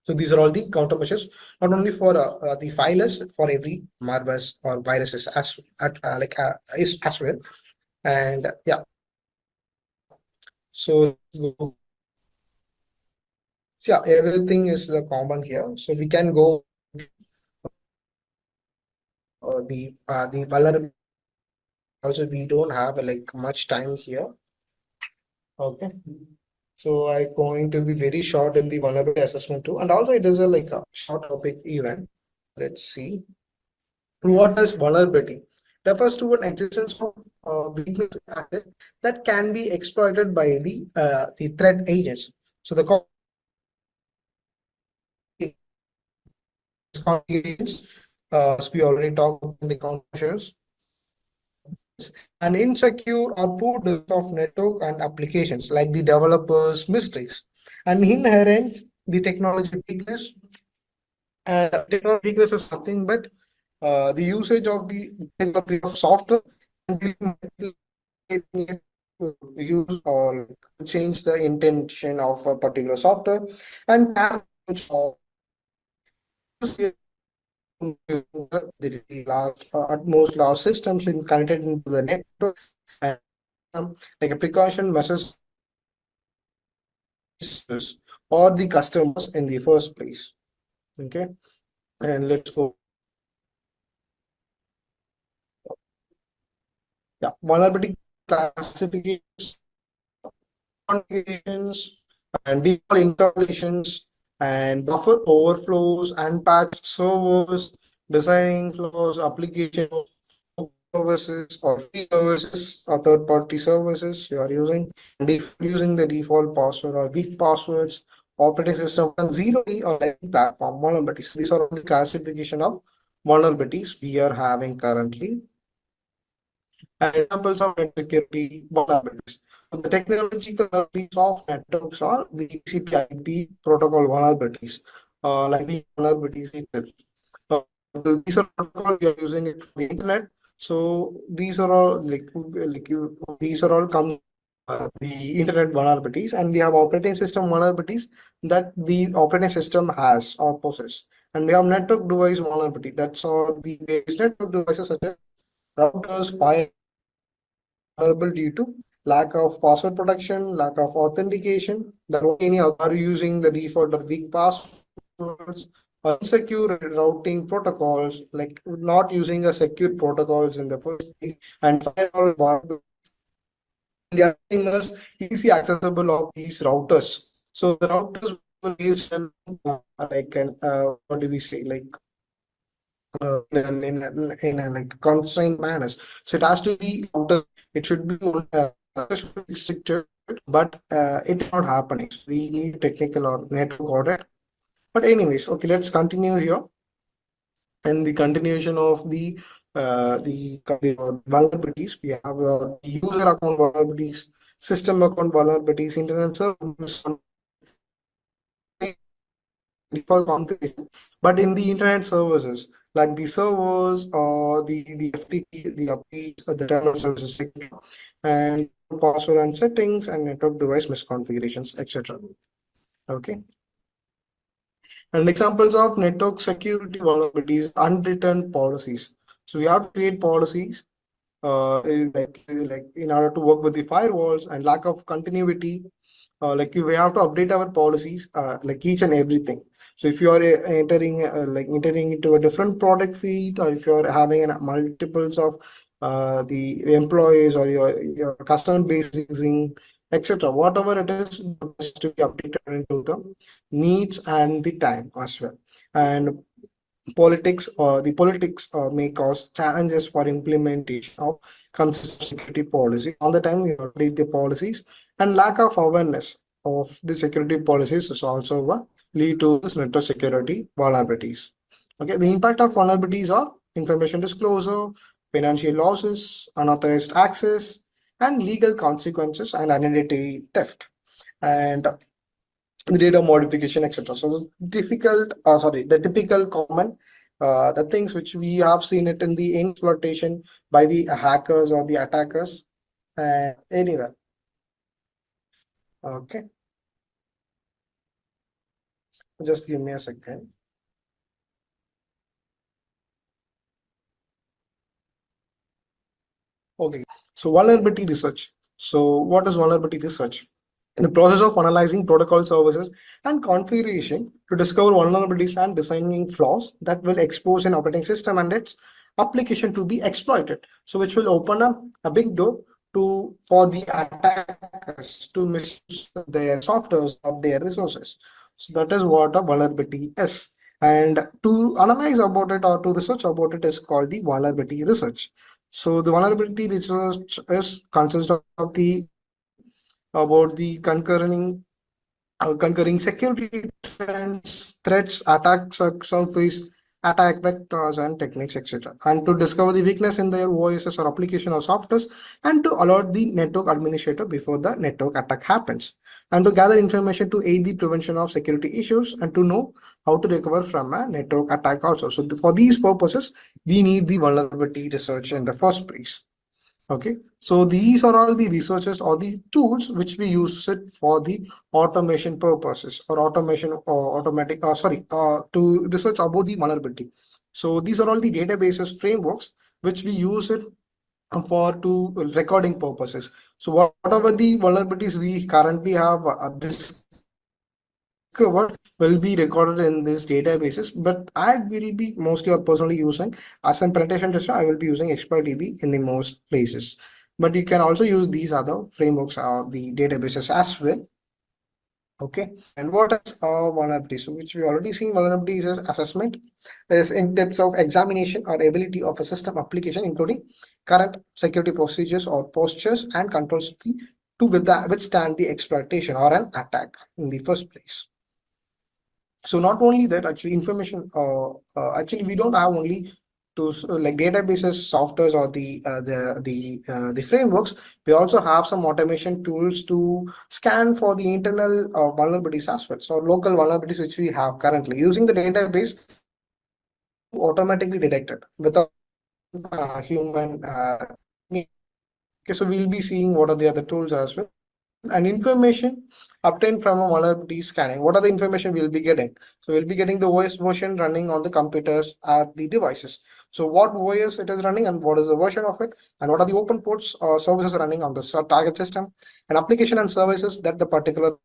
[SPEAKER 1] So these are all the countermeasures, not only for the filers, for every malwares or viruses as is as well. And yeah, so yeah, everything is the common here. So we can go the vulnerability. Also, we don't have like much time here. Okay. So I'm going to be very short in the vulnerability assessment too. And also it is a like a short topic event. Let's see. What is vulnerability? Refers to an existence of weakness that can be exploited by the threat agents. So the agents, as we already talked about in the countermeasures, an insecure or poor design of network and applications, like the developers' mistakes, and inherent the technology weakness. Technology weakness is nothing but the usage of the software and use or change the intention of a particular software, and the large, utmost large systems in connected into the network, and like a precaution measures or the customers in the first place. Okay, and let's go. Yeah, vulnerability classifications, configurations, and default installations, and buffer overflows, unpatched servers, designing flaws, application services or free services or third-party services you are using, and if using the default password or weak passwords, operating system and zero day or like platform vulnerabilities. These are all the classification of vulnerabilities we are having currently. And examples of net security vulnerabilities. So the technological vulnerabilities of networks are the TCP/IP protocol vulnerabilities, like the vulnerabilities itself. These are protocol we are using it for the internet. So these are all these are all come the internet vulnerabilities, and we have operating system vulnerabilities that the operating system has or possess, and we have network device vulnerability. That's all the base network devices such as routers, vulnerable due to lack of password protection, lack of authentication, that any are using the default or weak passwords, or insecure routing protocols, like not using a secure protocols in the first place, and firewall giving us easy accessible of these routers. So the routers will be like an what do we say, like in a like constrained manners. So it has to be outer. It should be restricted, but it's not happening. So we need technical or network audit. But anyways, okay, let's continue here. And the continuation of the vulnerabilities, we have the user account vulnerabilities, system account vulnerabilities, internet service default configuration. But in the internet services, like the servers or the FTP, the updates, or the terminal services, etc., and password and settings and network device misconfigurations, etc. Okay. And examples of network security vulnerabilities, unwritten policies. So we have to create policies like in order to work with the firewalls and lack of continuity. Like we have to update our policies like each and everything. So if you are entering into a different product feed, or if you are having multiples of the employees or your customer base using, etc., whatever it is, it has to be updated into the needs and the time as well. And the politics may cause challenges for implementation of consistent security policy. All the time you update the policies, and lack of awareness of the security policies is also what lead to this network security vulnerabilities. Okay, the impact of vulnerabilities are information disclosure, financial losses, unauthorized access, and legal consequences, and identity theft, and the data modification, etc. So the typical common, the things which we have seen it in the exploitation by the hackers or the attackers, and anywhere. Okay, just give me a second. Okay, so vulnerability research. So what is vulnerability research? In the process of analyzing protocol services and configuration to discover vulnerabilities and designing flaws that will expose an operating system and its application to be exploited. So which will open up a big door to for the attackers to misuse their softwares or their resources. So that is what a vulnerability is. And to analyze about it or to research about it is called the vulnerability research. So the vulnerability research is consists of the about the concurring security trends, threats, attack surface, attack vectors, and techniques, etc. And to discover the weakness in their OSs or application or softwares, and to alert the network administrator before the network attack happens, and to gather information to aid the prevention of security issues, and to know how to recover from a network attack also. So for these purposes, we need the vulnerability research in the first place. Okay, so these are all the researches or the tools which we use it for the automation purposes or automation or automatic, to research about the vulnerability. So these are all the databases frameworks which we use it for to recording purposes. So whatever the vulnerabilities we currently have discovered will be recorded in these databases, but I will be mostly or personally using as a penetration tester. I will be using ExploitDB in the most places, but you can also use these other frameworks or the databases as well. Okay, and what is vulnerability? So which we already seen, vulnerabilities is assessment, is in depth of examination or ability of a system application, including current security procedures or postures and controls to withstand the exploitation or an attack in the first place. So not only that, actually information, actually we don't have only to like databases, softwares, or the frameworks. We also have some automation tools to scan for the internal vulnerabilities as well. So local vulnerabilities which we have currently using the database automatically detected without human. Okay, so we'll be seeing what are the other tools as well, and information obtained from a vulnerability scanning. What are the information we'll be getting? So we'll be getting the OS version running on the computers at the devices. So what OS it is running and what is the version of it, and what are the open ports or services running on the target system, and application and services that the particular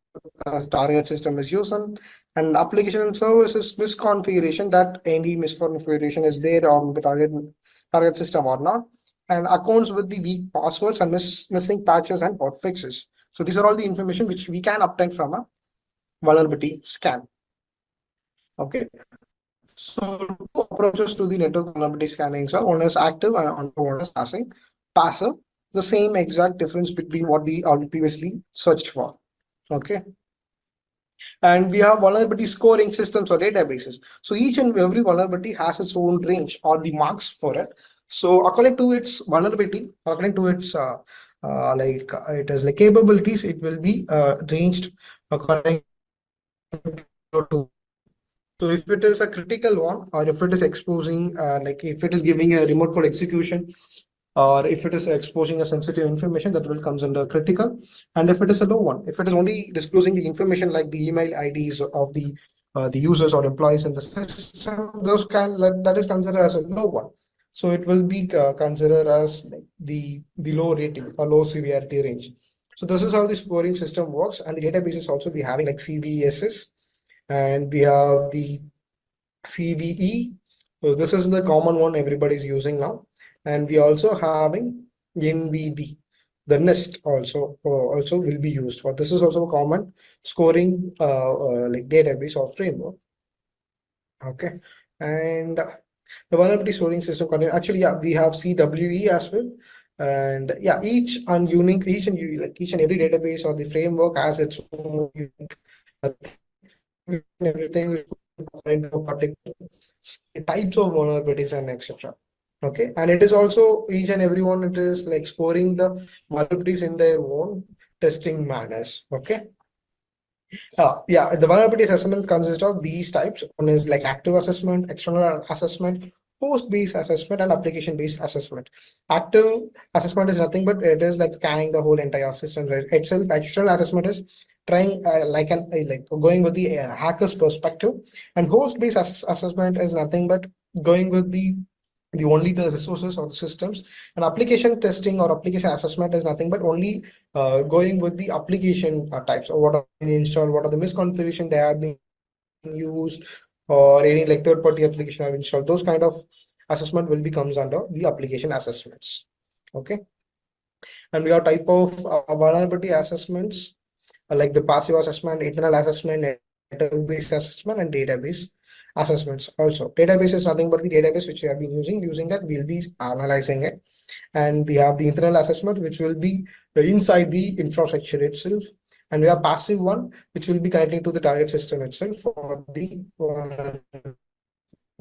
[SPEAKER 1] target system is using, and application and services misconfiguration, that any misconfiguration is there on the target system or not, and accounts with the weak passwords and missing patches and bot fixes. So these are all the information which we can obtain from a vulnerability scan. Okay. So two approaches to the network vulnerability scanning. So one is active and one is passive. The same exact difference between what we already previously searched for. Okay. And we have vulnerability scoring systems or databases. So each and every vulnerability has its own range or the marks for it. So according to its vulnerability, according to its it has like capabilities, it will be ranged according to So if it is a critical one, or if it is exposing, like if it is giving a remote code execution, or if it is exposing a sensitive information, that will comes under critical. And if it is a low one, if it is only disclosing the information like the email IDs of the users or employees in the system, those can that is considered as a low one. So it will be considered as like the low rating or low severity range. So this is how the scoring system works, and the databases also be having like CVSS, and we have the CVE. So this is the common one everybody is using now. And we also having NVD. The NIST also will be used for. This is also a common scoring like database or framework. Okay. And the vulnerability scoring system content, actually, yeah, we have CWE as well. And yeah, each and unique, like each and every database or the framework has its own unique everything according to particular types of vulnerabilities and etc. Okay, and it is also each and every one, it is like scoring the vulnerabilities in their own testing manners. Okay. Yeah, the vulnerability assessment consists of these types. One is like active assessment, external assessment, host-based assessment, and application-based assessment. Active assessment is nothing but it is like scanning the whole entire system itself. External assessment is trying like going with the hacker's perspective, and host-based assessment is nothing but going with the only the resources or the systems. And application testing or application assessment is nothing but only going with the application types, or what are being installed, what are the misconfiguration they have been used, or any like third party application have installed. Those kind of assessment will be comes under the application assessments. Okay. And we have type of vulnerability assessments like the passive assessment, internal assessment, network-based assessment, and database assessments. Also, database is nothing but the database which we have been using that we'll be analyzing it. And we have the internal assessment, which will be inside the infrastructure itself. And we have passive one, which will be connecting to the target system itself for the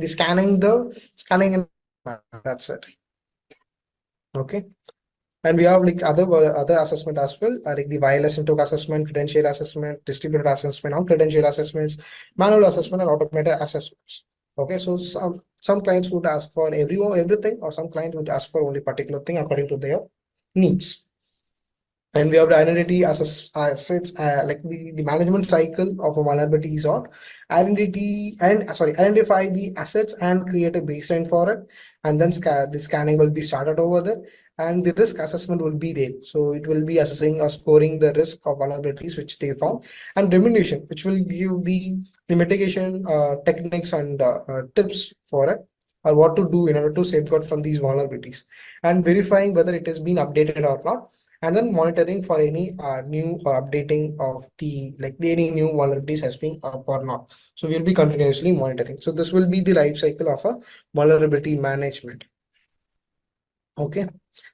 [SPEAKER 1] scanning, and that's it. Okay. And we have like other assessment as well, like the wireless network assessment, credential assessment, distributed assessment, non-credential assessments, manual assessment, and automated assessments. Okay, so some clients would ask for everything, or some clients would ask for only particular thing according to their needs. And we have the identity assets, like the management cycle of a vulnerabilities, or identify the assets and create a baseline for it. And then the scanning will be started over there, and the risk assessment will be there. So it will be assessing or scoring the risk of vulnerabilities which they found, and remediation, which will give the mitigation techniques and tips for it, or what to do in order to safeguard from these vulnerabilities, and verifying whether it has been updated or not, and then monitoring for any new or updating of any new vulnerabilities has been up or not. So we'll be continuously monitoring. So this will be the life cycle of a vulnerability management. Okay,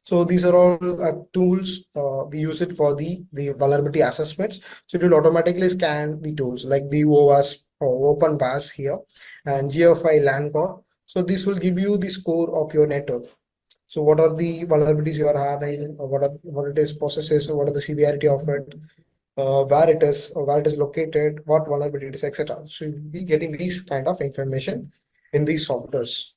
[SPEAKER 1] so these are all tools. We use it for the vulnerability assessments. So it will automatically scan the tools like the OWASP or OpenWAS here, and GFI LAN core. So this will give you the score of your network. So what are the vulnerabilities you are having, or what it is processes, or what are the severity of it, where it is located, what vulnerability it is, etc. So you'll be getting these kind of information in these softwares.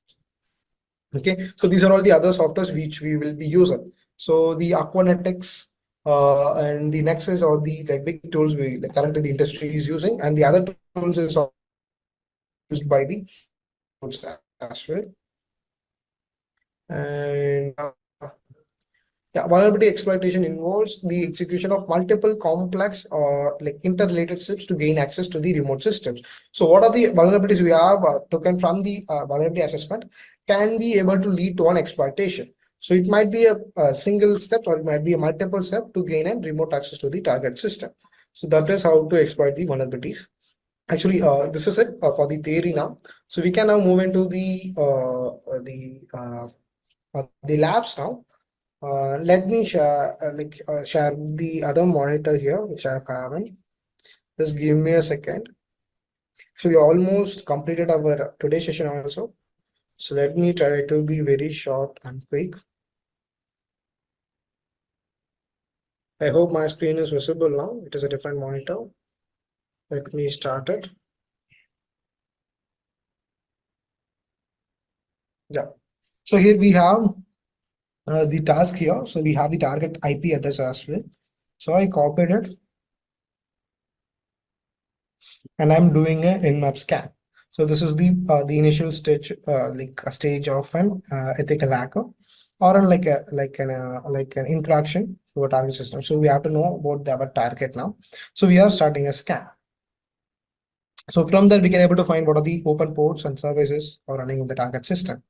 [SPEAKER 1] Okay, so these are all the other softwares which we will be using. So the Aquanetics and the Nexus are the big tools we currently the industry is using, and the other tools is used by the tools as well. And yeah, vulnerability exploitation involves the execution of multiple complex or interrelated steps to gain access to the remote systems. So what are the vulnerabilities we have taken from the vulnerability assessment can be able to lead to an exploitation. So it might be a single step, or it might be a multiple step to gain a remote access to the target system. So that is how to exploit the vulnerabilities. Actually, this is it for the theory now. So we can now move into the labs now. Let me share the other monitor here, which I haven't. Just give me a second. So we almost completed our today's session also. So let me try to be very short and quick. I hope my screen is visible now. It is a different monitor. Let me start it. Yeah. So here we have the task here. So we have the target IP address as well. So I copied it and I'm doing a nmap scan. So this is the initial stage, like a stage of an ethical hacker, or an like an interaction to a target system. So we have to know about our target now. So we are starting a scan. So from there we can able to find what are the open ports and services are running in the target system.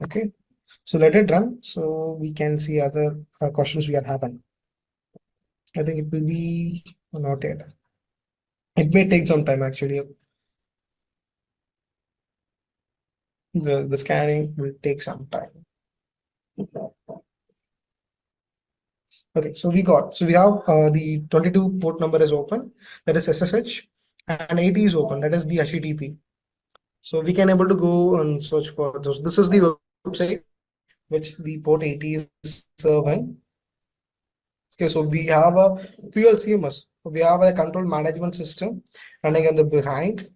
[SPEAKER 1] Okay. So let it run. So we can see other questions we are having. I think it will be not yet. It may take some time actually. The scanning will take some time. Okay, so we have the 22 port number is open, that is SSH, and 80 is open, that is the HTTP. So we can able to go and search for those. This is the website which the port 80 is serving. Okay, so we have a fuel CMS. We have a control management system running in the behind,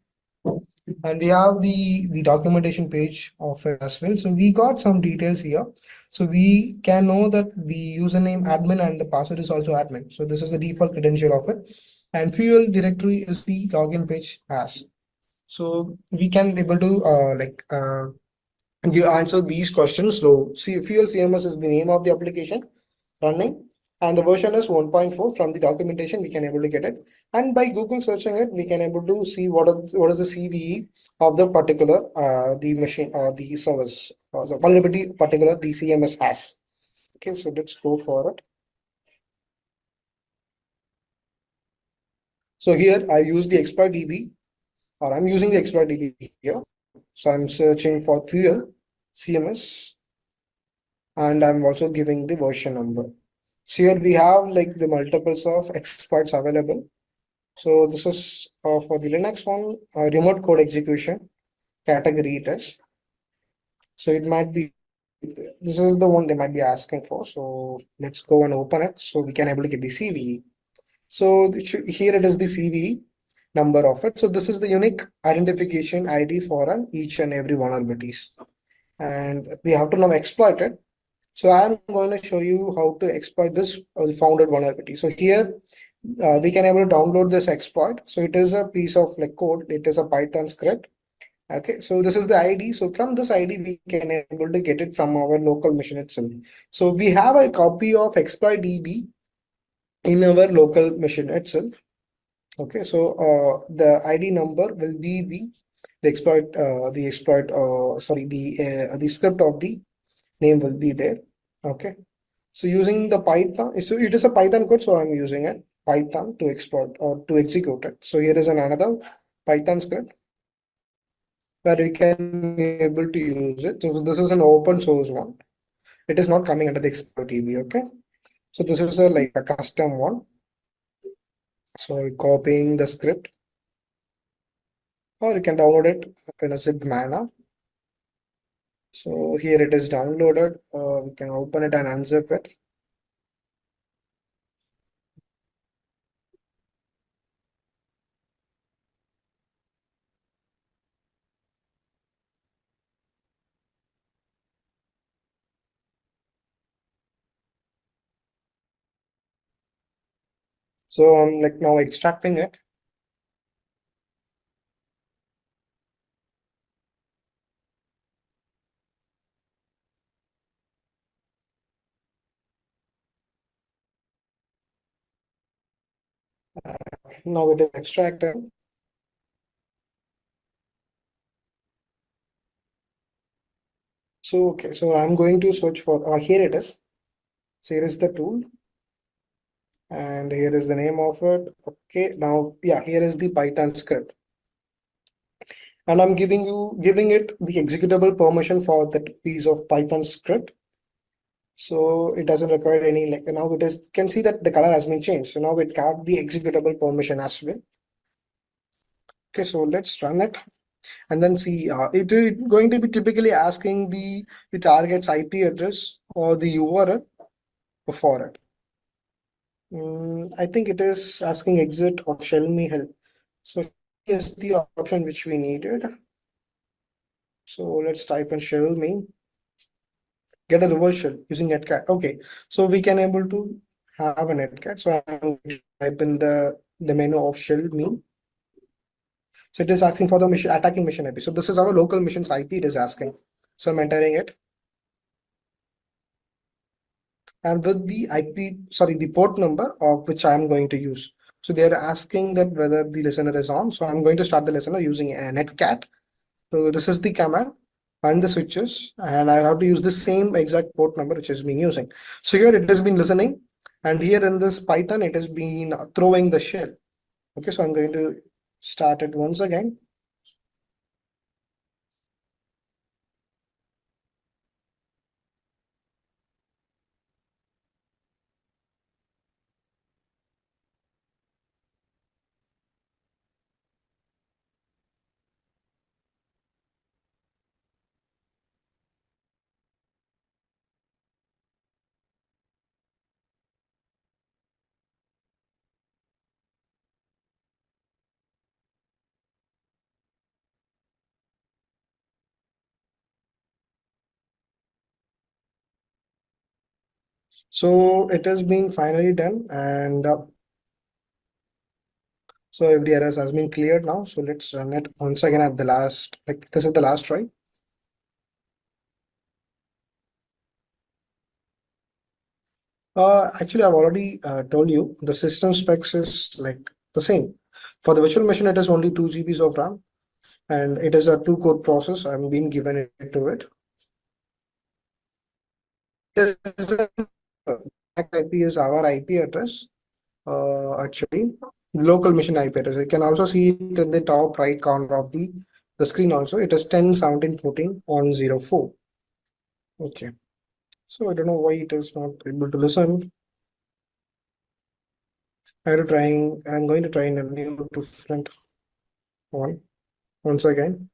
[SPEAKER 1] and we have the documentation page of it as well. So we got some details here. So we can know that the username admin and the password is also admin. So this is the default credential of it, and fuel directory is the login page as. So we can able to you answer these questions. So see, fuel CMS is the name of the application running, and the version is 1.4. From the documentation we can able to get it, and by Google searching it we can able to see what is the CVE of the particular the machine or the service, the vulnerability particular the CMS has. Okay, so let's go for it. So here I use the exploit DB, or I'm using the exploit DB here. So I'm searching for fuel CMS, and I'm also giving the version number. So here we have like the multiples of exploits available. So this is for the Linux one, remote code execution category it is. So it might be, this is the one they might be asking for. So let's go and open it so we can able to get the CVE. So here it is the CVE number of it. So this is the unique identification ID for an each and every vulnerabilities. And we have to now exploit it. So I'm going to show you how to exploit this founded vulnerability. So here we can able to download this exploit. So it is a piece of like code. It is a Python script. Okay, so this is the ID. So from this ID, we can able to get it from our local machine itself. So we have a copy of exploit DB in our local machine itself. Okay, so the ID number will be the exploit sorry the script of the name will be there. Okay, so using the Python, so it is a Python code, so I'm using it Python to export or to execute it. So here is another Python script where we can able to use it. So this is an open source one. It is not coming under the exploit DB. Okay, so this is a like a custom one. So copying the script, or you can download it in a zip manner. So here it is downloaded. We can open it and unzip it. So I'm like now extracting it. Now it is extracted. So okay, so I'm going to search for here it is. So here is the tool, and here is the name of it. Okay, now yeah, here is the Python script, and I'm giving it the executable permission for that piece of Python script. So it doesn't require any like now it is can see that the color has been changed. So now it got the executable permission as well. Okay, so let's run it and then see it going to be typically asking the target's IP address or the URL for it. I think it is asking exit or shell me help. So here's the option which we needed. So let's type in shell main, get a reverse shell using netcat. Okay, so we can able to have a netcat. So I'm going to type in the menu of shell main. So it is asking for the mission attacking mission IP. So this is our local mission's IP it is asking. So I'm entering it. And with the IP, sorry, the port number of which I'm going to use. So they're asking that whether the listener is on. So I'm going to start the listener using a netcat. So this is the command, find the switches, and I have to use the same exact port number which has been using. So here it has been listening, and here in this Python, it has been throwing the shell. Okay, so I'm going to start it once again. So it has been finally done, and so every errors has been cleared now. So let's run it once again at the last, like this is the last try. Actually, I've already told you the system specs is like the same. For the virtual machine, it is only 2 GBs of RAM, and it is a 2-core process. I'm being given it to it. It is IP is our IP address. Actually, local machine IP address. You can also see it in the top right corner of the screen. Also, it is 10.17.14 on 04. Okay. So I don't know why it is not able to listen. I'm going to try in a new different one once again.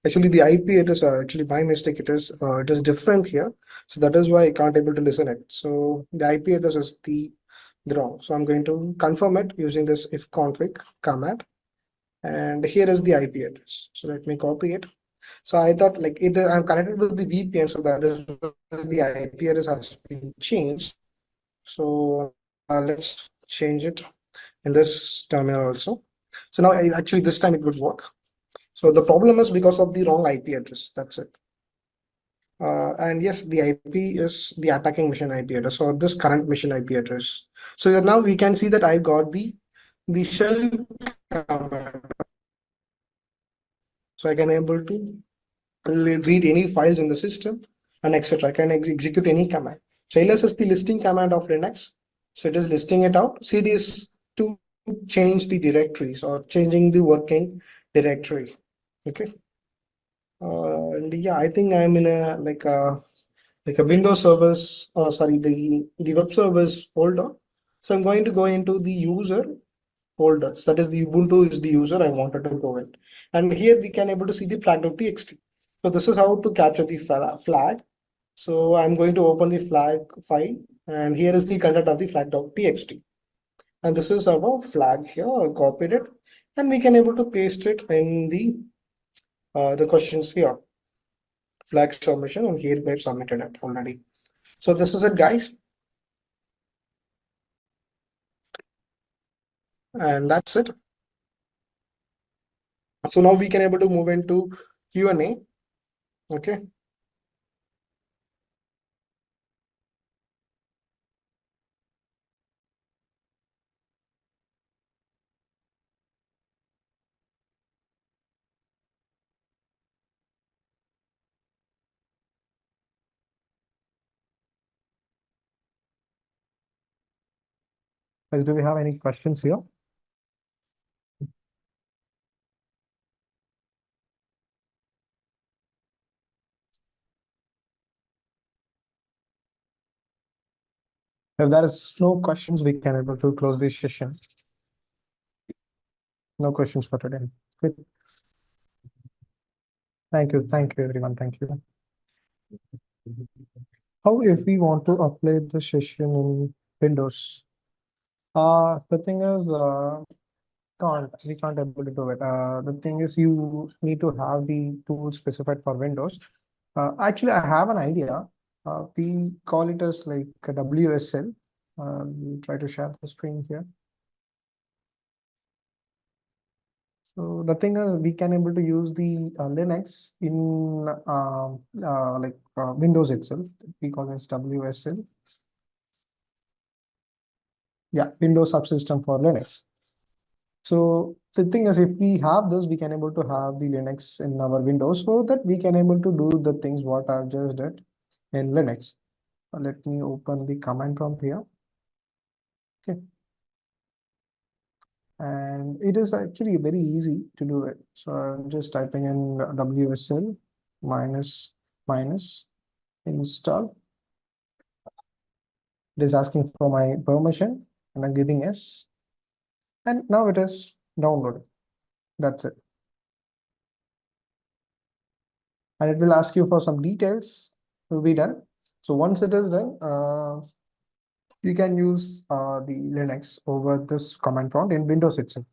[SPEAKER 1] Actually, the IP it is actually my mistake. It is different here, so that is why I can't able to listen it. So the IP address is the wrong. So I'm going to confirm it using this if config command, and here is the IP address. So let me copy it. So I thought like it I'm connected with the VPN, so that is why the IP address has been changed. So let's change it in this terminal also. So now actually this time it would work. So the problem is because of the wrong IP address. That's it. And yes, the IP is the attacking mission IP address or this current mission IP address. So that now we can see that I got the shell command. So I can able to read any files in the system and etc. I can execute any command. So ls is the listing command of Linux. So it is listing it out. cd is to change the directories or changing the working directory. Okay. And yeah, I think I'm in a like a Windows servers, sorry, the web servers folder. So I'm going to go into the user folder. So that is the Ubuntu is the user I wanted to go in. And here we can able to see the flag.txt. So this is how to capture the flag. So I'm going to open the flag file, and here is the content of the flag.txt. And this is our flag here. I copied it, and we can able to paste it in the questions here. Flag submission, and here we've submitted it already. So this is it, guys, and that's it. So now we can able to move into Q&A. Okay. Guys, do we have any questions here? If there is no questions, we can able to close this session. No questions for today. Good. Thank you, everyone. Thank you. How if we want to apply the session in Windows? The thing is, we can't able to do it. The thing is, you need to have the tool specified for Windows. Actually, I have an idea. We call it as like a WSL. We'll try to share the screen here. So the thing is, we can able to use the Linux in Windows itself. We call it WSL. Yeah, Windows subsystem for Linux. So the thing is, if we have this, we can able to have the Linux in our Windows so that we can able to do the things what I've just did in Linux. Let me open the command prompt here. Okay. And it is actually very easy to do it. So I'm just typing in WSL minus minus install. It is asking for my permission and I'm giving yes. And now it is downloaded. That's it. And it will ask you for some details will be done. So once it is done, you can use the Linux over this command prompt in Windows itself.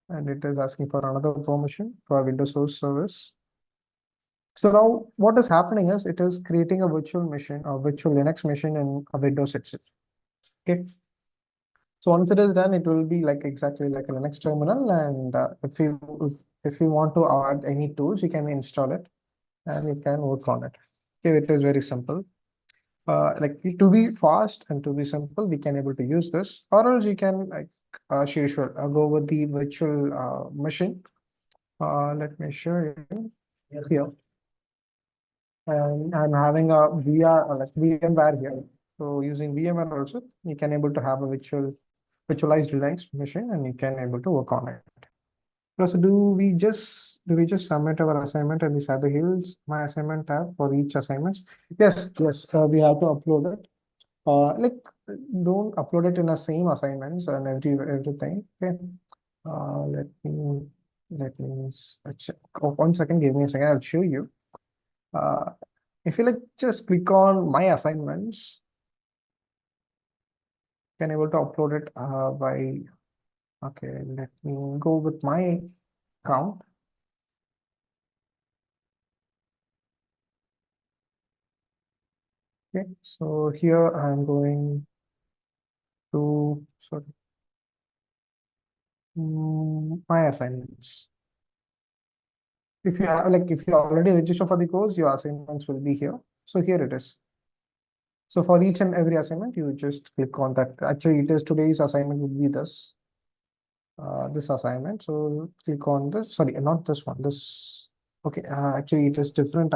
[SPEAKER 1] And it is asking for another permission for Windows source service. So now what is happening is it is creating a virtual machine, a virtual Linux machine in a Windows itself. Okay. So once it is done, it will be like exactly like a Linux terminal. And if you want to add any tools, you can install it and you can work on it. Okay, it is very simple. Like to be fast and to be simple, we can able to use this, or else you can like sure go with the virtual machine. Let me show you here. And I'm having a VR like VMware here. So using VMware also, you can able to have a virtualized Linux machine, and you can able to work on it. So do we just submit our assignment in the Cyber Hills My Assignment tab for each assignments? Yes, yes, we have to upload it. Like don't upload it in the same assignments and everything. Okay. Let me check. Oh, 1 second, give me a second. I'll show you. Uh, if you like, just click on my assignments. Can able to upload it by. Okay, let me go with my account. Okay, so here I'm going to sorry my assignments. If you have like if you already registered for the course, your assignments will be here. So here it is. So for each and every assignment, you just click on that. Actually, it is today's assignment would be this assignment. So click on this. Sorry, not this one. This. Okay. Actually, it is different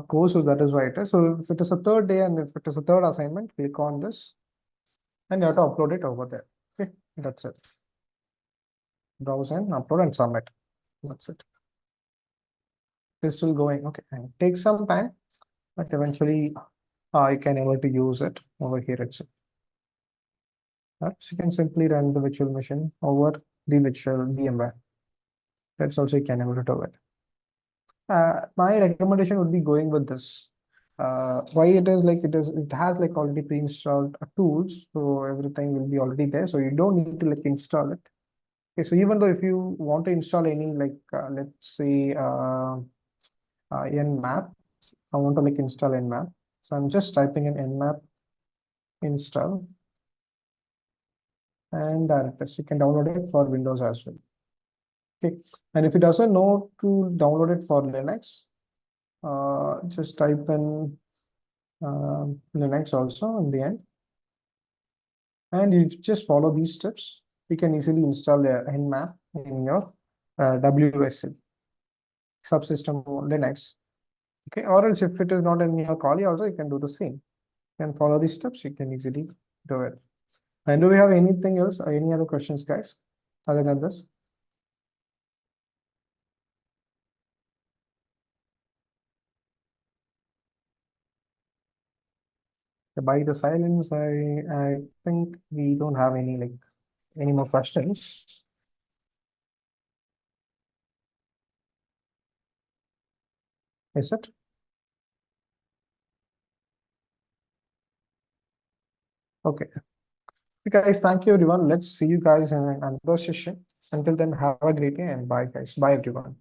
[SPEAKER 1] course, so that is why it is. So if it is a third day and if it is a third assignment, click on this, and you have to upload it over there. Okay, that's it. Browse and upload and submit. That's it. It's still going. Okay, and it takes some time, but eventually you can able to use it over here itself. So you can simply run the virtual machine over the virtual VMware. That's also you can able to do it. My recommendation would be going with this. Why it is like it has like already pre-installed tools, so everything will be already there. So you don't need to like install it. Okay, so even though if you want to install any like let's say Nmap, I want to like install Nmap. So I'm just typing in Nmap install, and that you can download it for Windows as well. Okay, and if it doesn't know to download it for Linux, just type in Linux also in the end, and you just follow these steps. You can easily install Nmap in your WSL subsystem Linux. Okay, or else if it is not in your Kali also, you can do the same. You can follow these steps. You can easily do it. And do we have anything else or any other questions, guys, other than this? By the silence, I think we don't have any more questions. Is it? Okay.
[SPEAKER 2] Guys, thank you everyone. Let's see you guys in another session. Until then, have a great day and bye guys. Bye everyone.